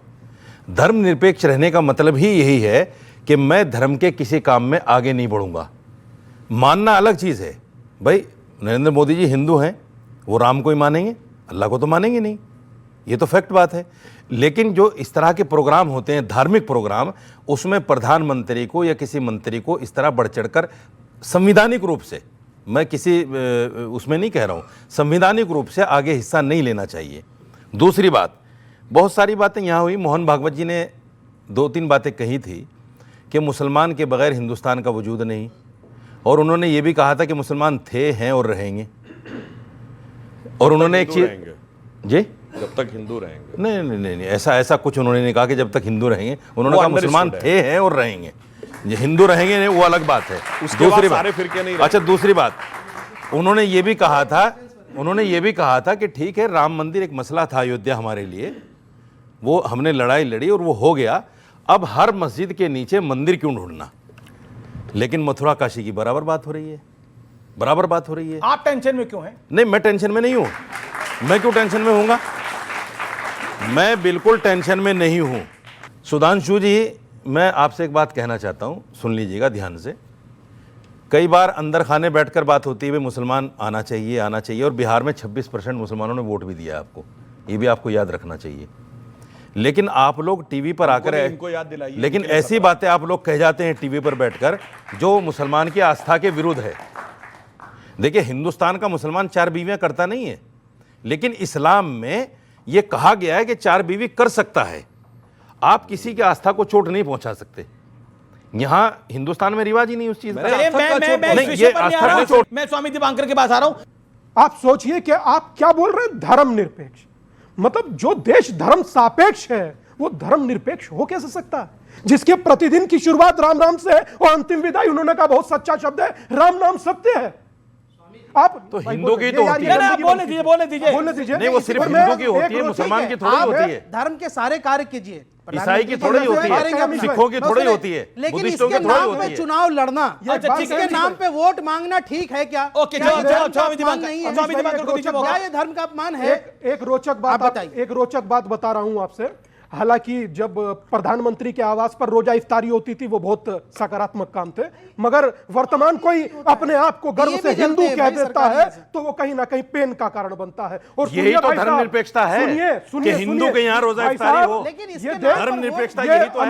धर्मनिरपेक्ष रहने का मतलब ही यही है कि मैं धर्म के किसी काम में आगे नहीं बढ़ूंगा। मानना अलग चीज़ है भाई, नरेंद्र मोदी जी हिंदू हैं, वो राम को ही मानेंगे, अल्लाह को तो मानेंगे नहीं, ये तो फैक्ट बात है। लेकिन जो इस तरह के प्रोग्राम होते हैं, धार्मिक प्रोग्राम, उसमें प्रधानमंत्री को या किसी मंत्री को इस तरह बढ़ चढ़कर संवैधानिक रूप से, मैं किसी उसमें नहीं कह रहा हूँ, संवैधानिक रूप से आगे हिस्सा नहीं लेना चाहिए। दूसरी बात, बहुत सारी बातें यहाँ हुई। मोहन भागवत जी ने 2-3 बातें कही थी कि मुसलमान के बगैर हिंदुस्तान का वजूद नहीं, और उन्होंने ये भी कहा था कि मुसलमान थे, हैं और रहेंगे। और उन्होंने एक चीज जी, जब तक हिंदू रहेंगे। नहीं नहीं नहीं, नहीं ऐसा कुछ उन्होंने नहीं कहा कि जब तक हिंदू रहेंगे। उन्होंने कहा मुसलमान थे, हैं और रहेंगे। ये हिंदू रहेंगे नहीं, वो अलग बात है। दूसरी बात, सारे फिरके नहीं अच्छा दूसरी बात, उन्होंने ये भी कहा था कि ठीक है, राम मंदिर एक मसला था अयोध्या हमारे लिए, वो हमने लड़ाई लड़ी और वो हो गया। अब हर मस्जिद के नीचे मंदिर क्यों ढूंढना? लेकिन मथुरा काशी की बराबर बात हो रही है, बराबर बात हो रही है। आप टेंशन में क्यों हैं? नहीं, मैं टेंशन में नहीं हूं। मैं क्यों टेंशन में होऊंगा? मैं बिल्कुल टेंशन में नहीं हूं। सुधांशु जी, मैं आपसे एक बात कहना चाहता हूं, सुन लीजिएगा ध्यान से। कई बार अंदर खाने बैठकर बात होती है, मुसलमान आना चाहिए, और बिहार में 26% मुसलमानों ने वोट भी दिया आपको, ये भी आपको याद रखना चाहिए। लेकिन आप लोग टीवी पर आकर इनको याद दिलाइए, लेकिन ऐसी बातें आप लोग कह जाते हैं टीवी पर बैठकर जो मुसलमान की आस्था के विरुद्ध है। देखिए, हिंदुस्तान का मुसलमान 4 बीवियां करता नहीं है, लेकिन इस्लाम में यह कहा गया है कि 4 बीवी कर सकता है। आप किसी की आस्था को चोट नहीं पहुंचा सकते। यहां हिंदुस्तान में रिवाज ही नहीं उस चीज का। मैं स्वामी दीपांकर के पास आ रहा हूं। आप सोचिए कि आप क्या बोल रहे हैं, धर्मनिरपेक्ष। मतलब जो देश धर्म सापेक्ष है वो धर्मनिरपेक्ष हो कैसे सकता है? जिसके प्रतिदिन की शुरुआत राम नाम से है और अंतिम विदाई, उन्होंने कहा बहुत सच्चा शब्द है, राम नाम सत्य है। आप तो हिंदू की तो होती है, बोलने दीजिए। नहीं, वो सिर्फ हिंदू की होती है, मुसलमान की थोड़ी होती है। धर्म के सारे कार्य कीजिए, ईसाई की थोड़ी होती है, सिखों की थोड़ी होती है, लेकिन बुद्धिस्टों इसके की थोड़ी नाम होती पे है। चुनाव लड़ना, इसके नाम पे वोट मांगना ठीक है क्या? ओके, क्या ये जाओ, धर्म का स्वामी अपमान नहीं है? दीपांकर को दीजिए मौका। क्या ये धर्म का अपमान है? एक रोचक बात बता रहा हूं आपसे। हालांकि जब प्रधानमंत्री के आवास पर रोजा इफ्तारी होती थी वो बहुत सकारात्मक काम थे, मगर वर्तमान कोई अपने आप को गर्व से हिंदू कह देता है तो वो कहीं ना कहीं पेन का कारण बनता है। और यही तो धर्मनिरपेक्षता है कि हिंदू के यहाँ रोजा इफ्तारी हो। धर्मनिरपेक्षता यही तो है।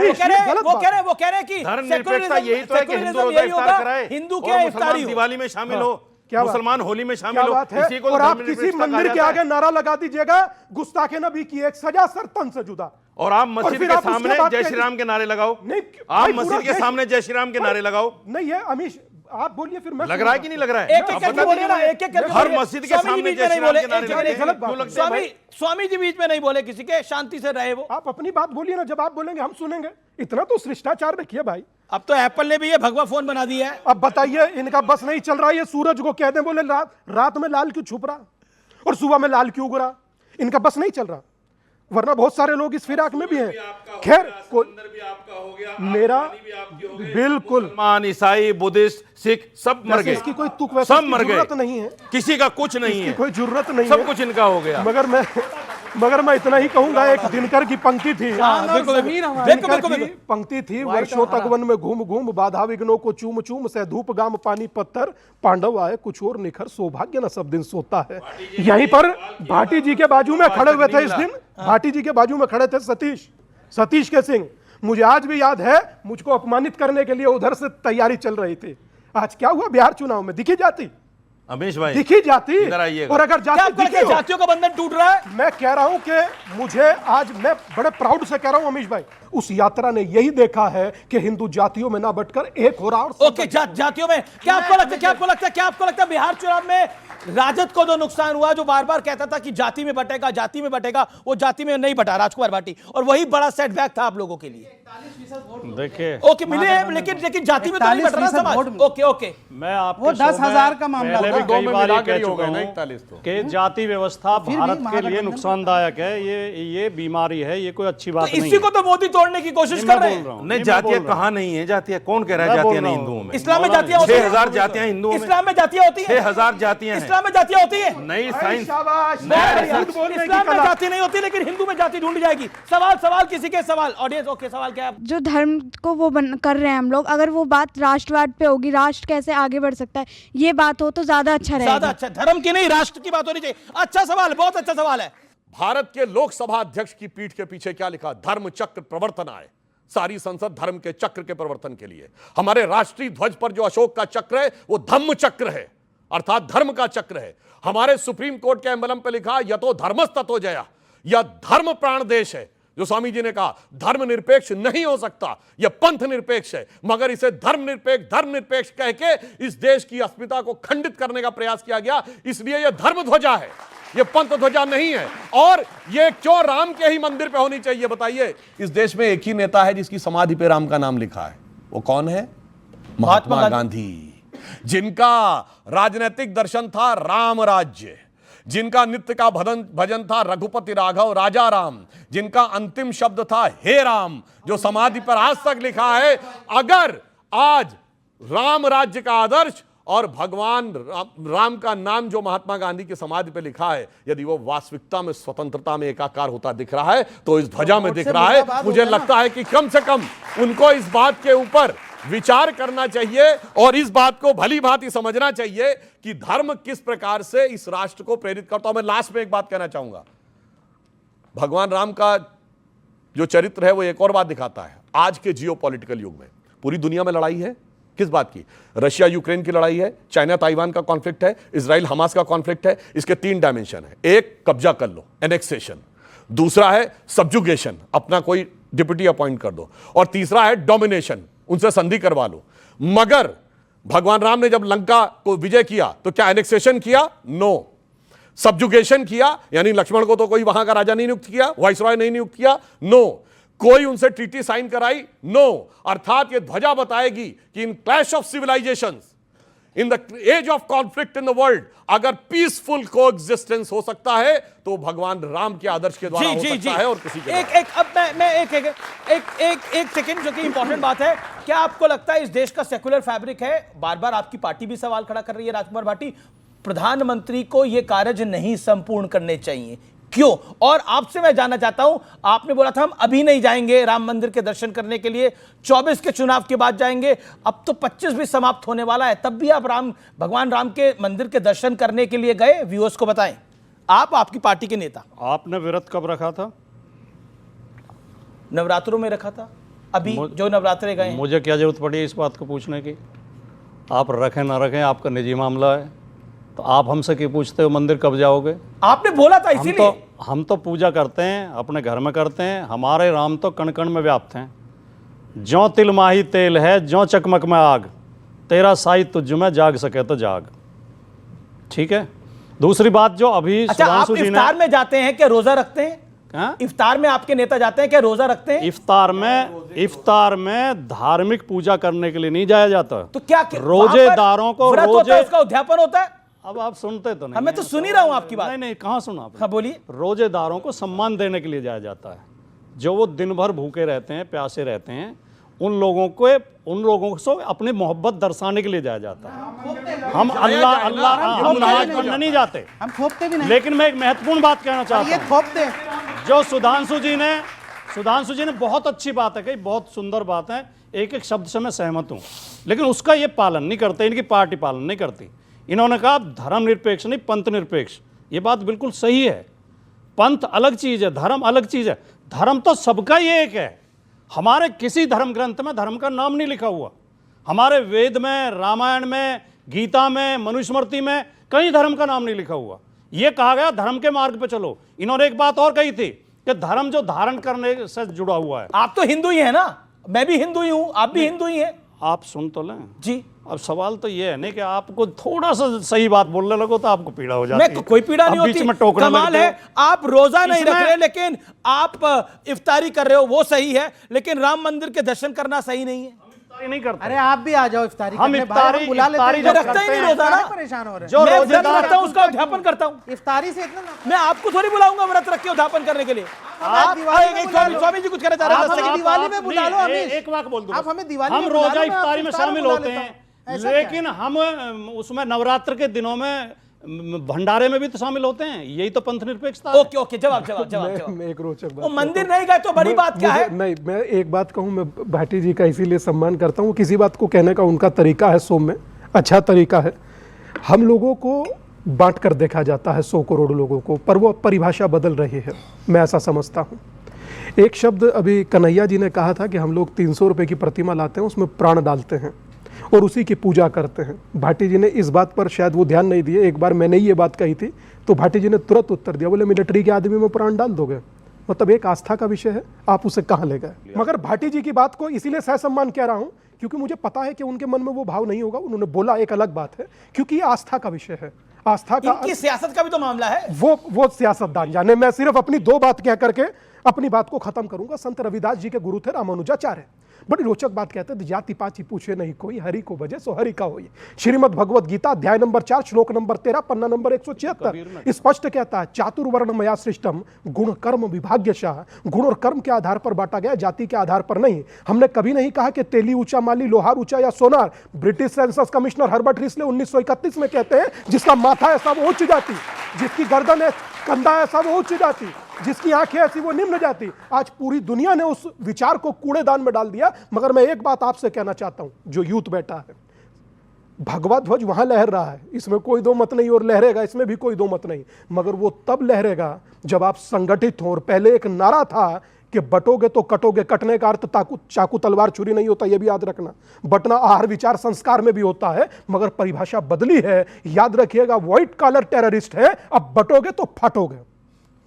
वो कह रहे कि धर्मनिरपेक्षता यही तो है कि हिंदू रोजा इफ्तार कराए, हिंदू के इफ्तारी दिवाली में शामिल हो, क्या मुसलमान होली में शामिल हो। इसी को और आप किसी मंदिर के आगे नारा लगा दीजिएगा, गुस्ताखे नबी की एक सजा सरतन से जुदा, और आप मस्जिद के सामने जय श्री राम के नारे लगाओ। नहीं, आप मस्जिद के सामने जय श्री राम के नारे लगाओ। नहीं है अमीश, आप बोलिए फिर मैं लग रहा है कि नहीं लग रहा है? एक-एक करके बोलिए ना, एक-एक करके हर मस्जिद के सामने जय श्री राम के नारे लगे। क्यों लगता है भाई? स्वामी जी बीच में नहीं बोले किसी के, शांति से रहे वो। आप अपनी बात बोलिए ना, जब आप बोलेंगे हम सुनेंगे। इतना तो शिष्टाचार रखिए भाई। अब तो एप्पल ने भी ये भगवा फोन बना दिया है। अब बताइए, इनका बस नहीं चल रहा, ये सूरज को कहते बोले रात में लाल क्यों छुप रहा और सुबह में लाल क्यों उग रहा? इनका बस नहीं चल रहा, वरना बहुत सारे लोग इस फिराक में भी हैं। खैर, मेरा बिल्कुल, मुसलमान, ईसाई, बुद्धिस्ट, सिख सब मर गए। इसकी कोई तुक वैसे सब मर गए, जरूरत नहीं है, किसी का कुछ नहीं है, कोई जरूरत नहीं सब है। कुछ इनका हो गया। मगर मैं इतना ही कहूंगा, एक दिनकर की पंक्ति थी, पंक्ति थी, वर्षों तक वन में घूम घूम बाधा विघ्नों को चूम चूम से धूप गाम पानी पत्थर, पांडव आए कुछ और निखर, सौभाग्य न सब दिन सोता है। यहीं पर भाटी जी के बाजू में खड़े हुए थे इस दिन, भाटी जी के बाजू में खड़े थे सतीश के सिंह। मुझे आज भी याद है, मुझको अपमानित करने के लिए उधर से तैयारी चल रही थी। आज क्या हुआ बिहार चुनाव में? दिखी जाती अमीश भाई, दिखी जाती। इधर आइएगा। और अगर जातियों का बंधन टूट रहा है, मैं कह रहा हूं कि मुझे आज, मैं बड़े प्राउड से कह रहा हूं अमीश भाई, उस यात्रा ने यही देखा है कि हिंदू जातियों में ना बटकर एक हो रहा। ओके, जातियों में क्या आपको लगता है बिहार चुनाव में राजद को जो नुकसान हुआ, जो बार बार कहता था कि जाति में बटेगा, वो जाति में नहीं बटा राजकुमार भाटी, और वही बड़ा सेटबैक था आप लोगों के लिए। देखिए, ओके मिले, लेकिन जाति में तो नहीं बट रहा समाज। ओके, मैं आपको वो 10,000 का मामला पहले भी दो कई में बार मिला ये के कह ही हो चुका गए ना, हूं 41 तो। कि जाति व्यवस्था भारत के लिए नुकसानदायक है। ये बीमारी है, ये कोई अच्छी बात नहीं है। इसी को तो मोदी तोड़ने की कोशिश कर रहे हैं। नहीं, जातियां कहां नहीं है? जातियां कौन कह रहा है? जातियां नहीं हिंदुओं में। इस्लाम में जातियां होती हैं। 6000 जातियां हिंदुओं में। इस्लाम में जातियां होती हैं। 6000 जातियां हैं। इस्लाम में जातियां होती हैं। नई साइंस, इस्लाम में जाति नहीं होती, लेकिन हिंदू में जाति ढूंढ जाएगी। सवाल किसी के सवाल, ऑडियंस। ओके, सवाल क्या है? जो धर्म को वो कर रहे हैं हम लोग, अगर वो बात राष्ट्रवाद पे होगी, राष्ट्र कैसे आगे बढ़ सकता है, ये बात हो तो ज्यादा अच्छा रहेगा। ज्यादा अच्छा, धर्म की नहीं राष्ट्र की बात होनी चाहिए। अच्छा सवाल, बहुत अच्छा सवाल है। भारत के लोकसभा अध्यक्ष की पीठ के पीछे क्या लिखा? धर्म चक्र प्रवर्तन आए। सारी संसद धर्म के चक्र के प्रवर्तन के लिए। हमारे राष्ट्रीय ध्वज पर जो अशोक का चक्र है वो धम्म चक्र है, अर्थात धर्म का चक्र है। हमारे सुप्रीम कोर्ट के एम्बलम पे लिखा यतो धर्मस्ततो जया, यह धर्म प्राण देश है। जो स्वामी जी ने कहा धर्मनिरपेक्ष नहीं हो सकता, यह पंथ निरपेक्ष है, मगर इसे धर्मनिरपेक्ष कह के इस देश की अस्मिता को खंडित करने का प्रयास किया गया, इसलिए यह धर्म ध्वजा है, यह पंथ ध्वजा नहीं है। और यह क्यों राम के ही मंदिर पे होनी चाहिए बताइए? इस देश में एक ही नेता है जिसकी समाधि पे राम का नाम लिखा है, वो कौन है? महात्मा गांधी, जिनका राजनीतिक दर्शन था राम राज्य, जिनका नित्य का भजन था रघुपति राघव राजा राम, जिनका अंतिम शब्द था हे राम, जो समाधि पर आज तक लिखा है। अगर आज राम राज्य का आदर्श और भगवान राम का नाम जो महात्मा गांधी की समाधि पर लिखा है, यदि वो वास्तविकता में स्वतंत्रता में एकाकार होता दिख रहा है तो इस ध्वजा में दिख रहा है। मुझे लगता है कि कम से कम उनको इस बात के ऊपर विचार करना चाहिए और इस बात को भली भांति समझना चाहिए कि धर्म किस प्रकार से इस राष्ट्र को प्रेरित करता हूं। मैं लास्ट में एक बात कहना चाहूंगा, भगवान राम का जो चरित्र है वो एक और बात दिखाता है। आज के जियोपॉलिटिकल युग में पूरी दुनिया में लड़ाई है, किस बात की? रशिया यूक्रेन की लड़ाई है, चाइना ताइवान का कॉन्फ्लिक्ट है, इजराइल हमास का कॉन्फ्लिक्ट है। इसके 3 डायमेंशन है। एक, कब्जा कर लो, एनेक्सेशन। दूसरा है सब्जुगेशन, अपना कोई डिप्टी अपॉइंट कर दो। और तीसरा है डोमिनेशन, उनसे संधि करवा लो। मगर भगवान राम ने जब लंका को विजय किया तो क्या एनेक्सेशन किया? नो। सब्जुगेशन किया, यानी लक्ष्मण को तो कोई वहां का राजा नहीं नियुक्त किया, वाइसरॉय नहीं नियुक्त किया? नो। कोई उनसे ट्रीटी साइन कराई? नो। अर्थात यह ध्वजा बताएगी कि in clash of civilisations, in the age of conflict in the world, अगर पीसफुल कोएग्जिस्टेंस हो सकता है तो भगवान राम के आदर्श के द्वारा हो सकता है और किसी के एक सेकंड, जो कि इंपॉर्टेंट बात है। क्या आपको लगता है इस देश का सेक्युलर फैब्रिक है? बार बार आपकी पार्टी भी सवाल खड़ा कर रही है, राजकुमार भाटी, प्रधानमंत्री को यह कार्य नहीं संपूर्ण करने चाहिए, क्यों? और आपसे मैं जानना चाहता हूं, आपने बोला था हम अभी नहीं जाएंगे राम मंदिर के दर्शन करने के लिए, 24 के चुनाव के बाद जाएंगे। अब तो 25 भी समाप्त होने वाला है, तब भी आप भगवान राम के मंदिर के दर्शन करने के लिए गए? व्यूअर्स को बताएं, आप, आपकी पार्टी के नेता। आपने व्रत कब रखा था? नवरात्रों में रखा था, अभी जो नवरात्रे गए। मुझे क्या जरूरत पड़ी इस बात को पूछने की? आप रखें ना रखें आपका निजी मामला है, तो आप हमसे क्यों पूछते हो मंदिर कब जाओगे? आपने बोला था इसीलिए। हम तो पूजा करते हैं, अपने घर में करते हैं। हमारे राम तो कण कण में व्याप्त हैं। ज्यों तिल माही तेल है, ज्यों चकमक में आग, तेरा साई तुझ में जाग सके तो जाग। ठीक है। दूसरी बात जो अभी अच्छा, आप इफ्तार में जाते हैं क्या, रोजा रखते हैं? हाँ? इफ्तार में आपके नेता जाते हैं क्या, रोजा रखते हैं? इफ्तार में धार्मिक पूजा करने के लिए नहीं जाया जाता। तो क्या रोजेदारों को व्रत होता है, उसका उद्यापन होता है? अब आप सुनते तो नहीं। मैं तो सुन ही रहा हूं आपकी बात। नहीं, कहां सुना आपने? हाँ, बोलिए। रोजेदारों को सम्मान देने के लिए जाया जाता है। जो वो दिन भर भूखे रहते हैं, प्यासे रहते हैं, उन लोगों को अपनी मोहब्बत दर्शाने के लिए जाया जाता है। हम अल्लाह हम नमाज पढ़ने नहीं जाते, हम थोपते भी नहीं। लेकिन मैं एक महत्वपूर्ण बात कहना चाहता हूं। थोपते जो सुधांशु जी ने बहुत अच्छी बात है कही, बहुत सुंदर बात है, एक एक शब्द से मैं सहमत हूं, लेकिन उसका ये पालन नहीं करते, इनकी पार्टी पालन नहीं करती। इन्होंने कहा धर्म निरपेक्ष नहीं, पंथ निरपेक्ष। ये बात बिल्कुल सही है। पंथ अलग चीज है, धर्म अलग चीज है। धर्म तो सबका ही एक है। हमारे किसी धर्म ग्रंथ में धर्म का नाम नहीं लिखा हुआ। हमारे वेद में, रामायण में, गीता में, मनुस्मृति में कहीं धर्म का नाम नहीं लिखा हुआ। यह कहा गया धर्म के मार्ग पे चलो। इन्होंने एक बात और कही थी कि धर्म जो धारण करने से जुड़ा हुआ है। आप तो हिंदू ही है ना, मैं भी हिंदू ही हूं, आप भी हिंदू ही हैं। आप सुन तो लें जी। अब सवाल तो ये है नहीं कि आपको थोड़ा सा सही बात बोलने लगो तो आपको पीड़ा हो जाती है। मैं कोई पीड़ा नहीं होती। कमाल है, आप रोजा नहीं रख रहे लेकिन आप इफ्तारी कर रहे हो, वो सही है, लेकिन राम मंदिर के दर्शन करना सही नहीं है। नहीं करते। अरे आप भी आ जाओ इफ्तारी हम इफ्तारी बुला लेते हैं। रखता ही नहीं रोजा ना, परेशान हो रहे हैं। जो रोजेदार रखता हूं उसका उद्यापन करता हूं। इफ्तारी से इतना मैं आपको थोड़ी बुलाऊंगा व्रत रख के उद्यापन करने के लिए। स्वामी जी कुछ कहना चाह रहे हैं? दिवाली में बुला लो। एक बात बोल दो, आप हमें दिवाली हम में रोजा इफ्तारी में शामिल होते हैं, लेकिन हम उसमें नवरात्र के दिनों में भंडारे में भी तो शामिल होते हैं। यही तो पंथ निरपेक्षता है। ओके, जवाब। मैं एक रोचक बात, मंदिर नहीं गए तो बड़ी बात क्या है? नहीं, मैं एक बात कहूं, मैं भाटी जी का इसीलिए सम्मान करता हूं, किसी बात को कहने का उनका तरीका है, सौम्य अच्छा तरीका है। हम लोगों को बांट कर देखा जाता है 100 करोड़ लोगों को, पर वो परिभाषा बदल रही है, मैं ऐसा समझता हूँ। एक शब्द अभी कन्हैया जी ने कहा था कि हम लोग 300 रुपये की प्रतिमा लाते हैं, उसमें प्राण डालते हैं, और उसी की पूजा करते हैं। भाटी जी ने इस बात पर शायद वो ध्यान नहीं दिए, एक बार मैंने ही ये बात कही थी तो भाटी जी ने तुरंत उत्तर दिया, बोले मिलिट्री के आदमी में प्राण डाल दोगे। मतलब एक आस्था का विषय है, आप उसे कहाँ ले गए। मगर भाटी जी की बात को इसीलिए सहसम्मान कह रहा हूँ क्योंकि मुझे पता है कि उनके मन में वो भाव नहीं होगा, उन्होंने बोला एक अलग बात है क्योंकि ये आस्था का विषय है। आस्था का इनकी सियासत का भी तो मामला है। वो सियासतदान जाने, मैं सिर्फ अपनी दो बात कह करके अपनी बात को खत्म करूंगा। संत रविदास जी के गुरु थे रामानुजाचार्य, बड़ी रोचक बात कहते थे, जाति पाची पूछे नहीं कोई, हरि को भजे सो हरि का होई। श्रीमद् भगवत गीता अध्याय नंबर 4 श्लोक नंबर 13 पन्ना नंबर 176 स्पष्ट कहता है, चातुर्वर्ण मया सृष्टम गुण कर्म विभाग्यशः। गुण और कर्म के आधार पर बांटा गया, जाति के आधार पर नहीं। हमने कभी नहीं कहा कि तेली ऊंचा, माली, लोहार ऊंचा या सोनार। ब्रिटिश सेंसस कमिश्नर हर्बर्ट रिसले 1931 में कहते हैं, जिसका माथा ऐसा वो उच्च जाति, जिसकी गर्दन है कंधा ऐसा वो उच्च जाति, जिसकी आंखें ऐसी वो निम्न जाति। आज पूरी दुनिया ने उस विचार को कूड़ेदान में डाल दिया। मगर मैं एक बात आपसे कहना चाहता हूं, जो यूथ बैठा है, भगवा ध्वज वहां लहर रहा है, इसमें कोई दो मत नहीं, और लहरेगा इसमें भी कोई दो मत नहीं, मगर वो तब लहरेगा जब आप संगठित हो। और पहले एक नारा था कि बटोगे तो कटोगे, कटने का अर्थ चाकू तलवार छुरी नहीं होता, यह भी याद रखना। बटना आहार विचार संस्कार में भी होता है, मगर परिभाषा बदली है, याद रखिएगा। व्हाइट कॉलर टेररिस्ट है, अब बटोगे तो फटोगे।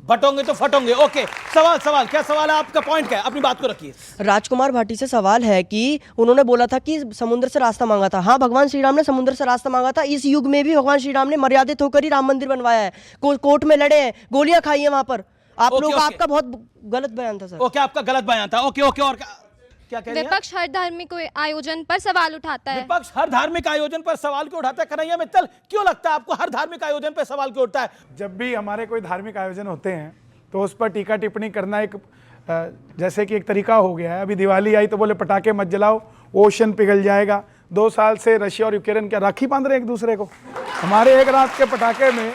बटोंगे तो फटोंगे। ओके, सवाल क्या सवाल है आपका, पॉइंट क्या है, अपनी बात को रखिए। राजकुमार भाटी से सवाल है कि उन्होंने बोला था कि समुद्र से रास्ता मांगा था। हाँ, भगवान श्री राम ने समुद्र से रास्ता मांगा था। इस युग में भी भगवान श्री राम ने मर्यादित होकर ही राम मंदिर बनवाया है। कोर्ट में लड़े हैं, गोलियां खाई हैं वहां पर। आप लोग आपका बहुत गलत बयान था सर। ओके, आपका गलत बयान था। ओके और क्या कह रही हैं? विपक्ष हर धार्मिक आयोजन पर सवाल उठाता है। विपक्ष हर धार्मिक आयोजन पर सवाल क्यों उठाता है? कन्हैया मित्तल, क्यों लगता है आपको हर धार्मिक आयोजन पर सवाल क्यों उठता है? जब भी हमारे कोई धार्मिक आयोजन होते हैं तो उस पर टीका टिप्पणी करना एक जैसे कि एक तरीका हो गया है। अभी दिवाली आई तो बोले पटाखे मत जलाओ, ओशन पिघल जाएगा। 2 साल से रशिया और यूक्रेन क्या राखी बांध रहे हैं एक दूसरे को। हमारे एक रात के पटाखे में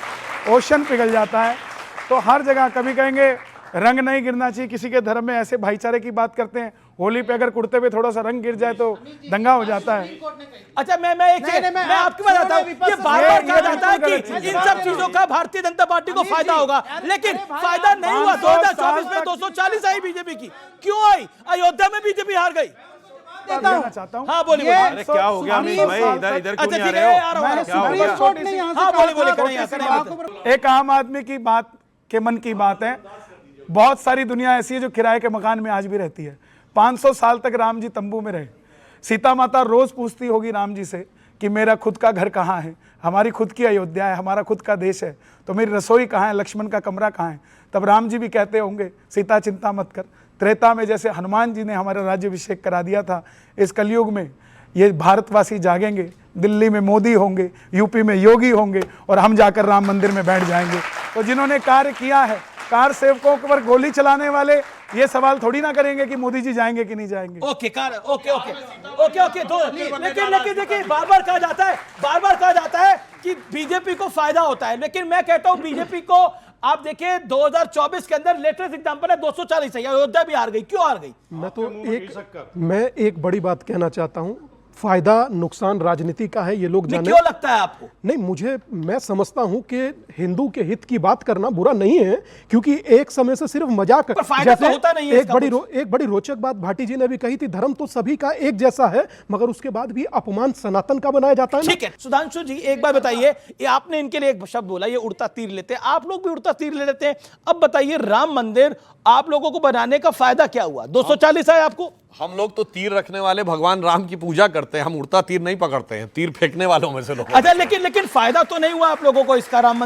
ओशन पिघल जाता है। तो हर जगह कभी कहेंगे रंग नहीं गिरना चाहिए, किसी के धर्म में ऐसे भाईचारे की बात करते हैं। होली पे अगर कुर्ते पे थोड़ा सा रंग गिर जाए तो दंगा हो जाता है। अच्छा, मैं आपको बताता हूँ, ये बार-बार कहा जाता है कि इन सब चीजों का भारतीय जनता पार्टी को फायदा होगा, लेकिन फायदा नहीं हुआ। 2024 में 240 आई बीजेपी की, क्यों आई? अयोध्या में बीजेपी हार गई। चाहता हूँ। हाँ बोलिए। अरे क्या हो गया अमित भाई, इधर क्यों नहीं आ रहे हो? क्या हो गया? हाँ बोलिए। एक आम आदमी की बात के मन की बात है। बहुत सारी दुनिया ऐसी है जो किराए के मकान में आज भी रहती है। 500 साल तक राम जी तंबू में रहे। सीता माता रोज पूछती होगी राम जी से कि मेरा खुद का घर कहाँ है, हमारी खुद की अयोध्या है, हमारा खुद का देश है, तो मेरी रसोई कहाँ है, लक्ष्मण का कमरा कहाँ है। तब राम जी भी कहते होंगे सीता चिंता मत कर। त्रेता में जैसे हनुमान जी ने हमारा राज्याभिषेक करा दिया था, इस कलयुग में ये भारतवासी जागेंगे, दिल्ली में मोदी होंगे, यूपी में योगी होंगे और हम जाकर राम मंदिर में बैठ जाएंगे। तो जिन्होंने कार्य किया है, कार सेवकों पर गोली चलाने वाले ये सवाल थोड़ी ना करेंगे कि मोदी जी जाएंगे कि नहीं जाएंगे। ओके तो लेकिन देखिए, बार-बार कहा जाता है कि बीजेपी को फायदा होता है, लेकिन मैं कहता हूं बीजेपी को आप देखिए 2024 के अंदर लेटेस्ट एग्जांपल है 240 है, अयोध्या भी हार गई। क्यों हार गई? मैं एक बड़ी बात कहना चाहता हूं, फायदा नुकसान राजनीति का है, ये लोग जाने। क्यों लगता है आपको? नहीं, मैं समझता हूं कि हिंदू के हित की बात करना बुरा नहीं है, क्योंकि एक समय से सिर्फ मजाक जैसे होता नहीं है। एक बड़ी रोचक बात भाटी जी ने भी कही थी, धर्म तो सभी का एक जैसा है, मगर उसके बाद भी अपमान सनातन का बनाया जाता है। ठीक है सुधांशु जी, एक बार बताइए, ये आपने इनके लिए एक शब्द बोला, ये उड़ता तीर लेते हैं, आप लोग भी उड़ता तीर ले लेते हैं। अब बताइए, राम मंदिर आप लोगों को बनाने का फायदा क्या हुआ? 240 है आपको। हम लोग तो तीर रखने वाले भगवान राम की पूजा करते हैं, हम उड़ता तीर नहीं पकड़ते हैं, तीर फेंकने वालों में से लोग। अच्छा, लेकिन फायदा तो नहीं हुआ आप लोगों को इसका। राम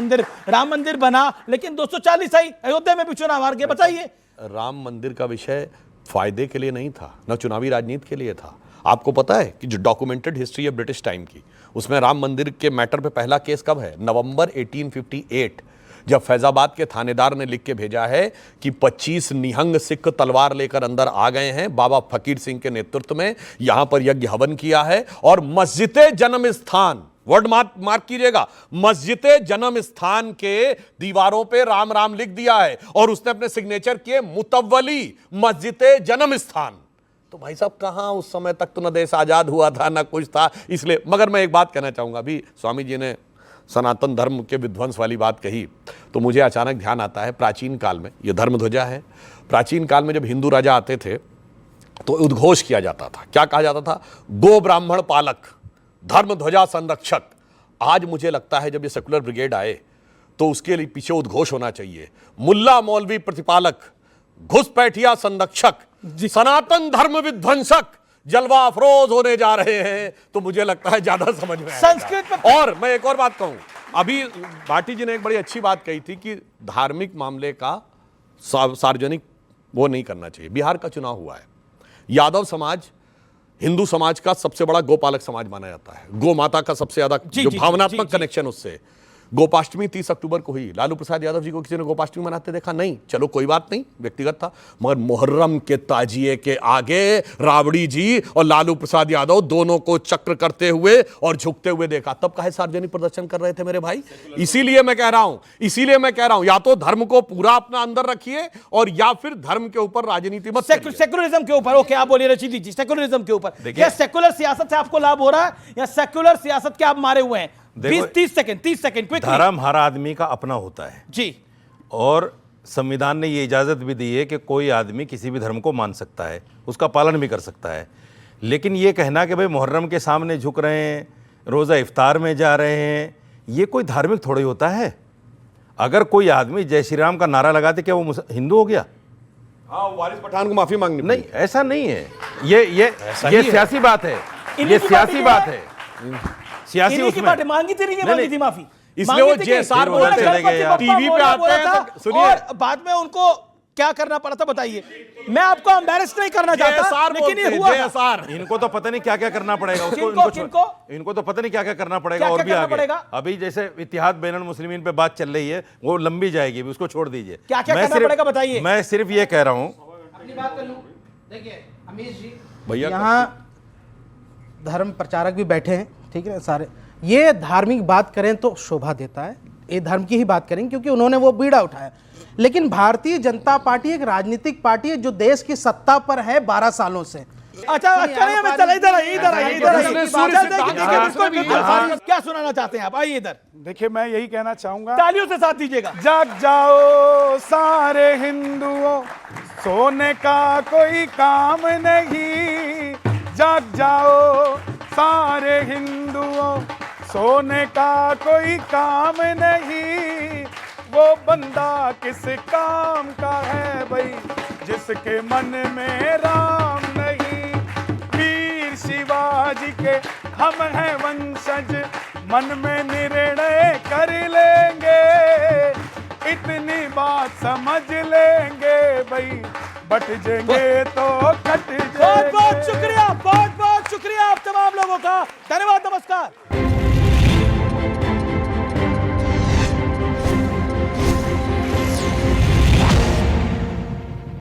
मंदिर बना, लेकिन 240 आई, अयोध्या में भी चुनाव हार गए। बताइए। राम मंदिर का विषय फायदे के लिए नहीं था, न चुनावी राजनीति के लिए था। आपको पता है कि जो डॉक्यूमेंटेड हिस्ट्री है ब्रिटिश टाइम की, उसमें राम मंदिर के मैटर पे पहला केस कब है? नवंबर 1858, जब फैजाबाद के थानेदार ने लिख के भेजा है कि 25 निहंग सिख तलवार लेकर अंदर आ गए हैं, बाबा फकीर सिंह के नेतृत्व में यहां पर यज्ञ हवन किया है, और मस्जिद जन्म स्थान, वर्ड मार्क कीजिएगा, मस्जिद जन्म स्थान के दीवारों पे राम राम लिख दिया है, और उसने अपने सिग्नेचर किए मुतव्वली मस्जिद जन्म स्थान। तो भाई साहब, कहां उस समय तक तो न देश आजाद हुआ था न कुछ था, इसलिए। मगर मैं एक बात कहना चाहूंगा, अभी स्वामी जी ने सनातन धर्म के विध्वंस वाली बात कही, तो मुझे अचानक ध्यान आता है प्राचीन काल में, यह धर्म ध्वजा है, प्राचीन काल में जब हिंदू राजा आते थे तो उद्घोष किया जाता था। क्या कहा जाता था? गो ब्राह्मण पालक। धर्म ध्वजा संरक्षक। आज मुझे लगता है जब ये सेकुलर ब्रिगेड आए तो उसके लिए पीछे उद्घोष होना चाहिए, मुल्ला मौलवी प्रतिपालक, घुसपैठिया संरक्षक, सनातन धर्म विध्वंसक जलवा अफरोज होने जा रहे हैं। तो मुझे लगता है ज्यादा समझ में आएगा। संस्कृत और मैं एक और बात कहूं, अभी भाटी जी ने एक बड़ी अच्छी बात कही थी कि धार्मिक मामले का सार्वजनिक वो नहीं करना चाहिए। बिहार का चुनाव हुआ है, यादव समाज हिंदू समाज का सबसे बड़ा गोपालक समाज माना जाता है, गो माता का सबसे ज्यादा जो भावनात्मक कनेक्शन उससे। गोपाष्टमी 30 अक्टूबर को हुई, लालू प्रसाद यादव जी को किसी ने गोपाष्टमी मनाते देखा? नहीं। चलो कोई बात नहीं, व्यक्तिगत था। मगर मुहर्रम के ताजिए के आगे राबड़ी जी और लालू प्रसाद यादव दोनों को चक्र करते हुए और झुकते हुए देखा, तब काहे सार्वजनिक प्रदर्शन कर रहे थे मेरे भाई? इसीलिए मैं कह रहा हूं, या तो धर्म को पूरा अपना अंदर रखिए और या फिर धर्म के ऊपर राजनीति मत करिए। सेकुलरिज्म के ऊपर ओके आप बोलिए रशीदी जी, सेकुलरिज्म के ऊपर क्या सेकुलर सियासत से आपको लाभ हो रहा है या सेकुलर सियासत के आप मारे हुए हैं? 30 सेकंड क्विकली। धर्म हर आदमी का अपना होता है जी, और संविधान ने ये इजाज़त भी दी है कि कोई आदमी किसी भी धर्म को मान सकता है, उसका पालन भी कर सकता है। लेकिन ये कहना कि भाई मुहर्रम के सामने झुक रहे हैं, रोज़ा इफ्तार में जा रहे हैं, ये कोई धार्मिक थोड़ी होता है। अगर कोई आदमी जय श्री राम का नारा लगाते क्या वो हिंदू हो गया? हाँ, वारिस पठान को माफी मांगनी नहीं, ऐसा नहीं है। ये सियासी बात है, ये सियासी बात है, सियासी उसमें मांगी थी माफी, इसलिए वो जेएसआर बोल चले गए यार, टीवी पे आते हैं। सुनिए, और बाद में उनको क्या करना पड़ा था बताइए? मैं आपको एम्बैरेस नहीं करना चाहता, लेकिन ये हुआ। इनको तो पता नहीं क्या क्या करना पड़ेगा उसको, इनको तो पता नहीं क्या क्या करना पड़ेगा और भी आगे। अभी जैसे इत्तेहाद बैनुल मुस्लिमीन पे बात चल रही है, वो लंबी जाएगी, उसको छोड़ दीजिए। क्या क्या करना पड़ेगा बताइए? मैं सिर्फ ये कह रहा हूं, अपनी बात कर लूं। देखिए अमीश जी, भैया यहाँ धर्म प्रचारक भी बैठे हैं, ठीक है सारे। ये धार्मिक बात करें तो शोभा देता है, ये धर्म की ही बात करें क्योंकि उन्होंने वो बीड़ा उठाया। लेकिन भारतीय जनता पार्टी एक राजनीतिक पार्टी है जो देश की सत्ता पर है 12 सालों से। अच्छा नहीं, हमें चला इधर क्या सुनाना चाहते हैं आप? आइए इधर। देखिए मैं यही कहना चाहूंगा, तालियों से साथ दीजिएगा। जाग जाओ सारे हिंदुओं, सोने का कोई काम नहीं। जाग जाओ सारे हिंदुओं, सोने का कोई काम नहीं। वो बंदा किस काम का है भाई जिसके मन में राम नहीं। वीर शिवाजी के हम हैं वंशज, मन में निर्णय कर लेंगे। इतनी बात समझ लेंगे भाई, बट जाएंगे तो कट जाएंगे। बहुत बहुत शुक्रिया आप तमाम लोगों का। धन्यवाद, नमस्कार।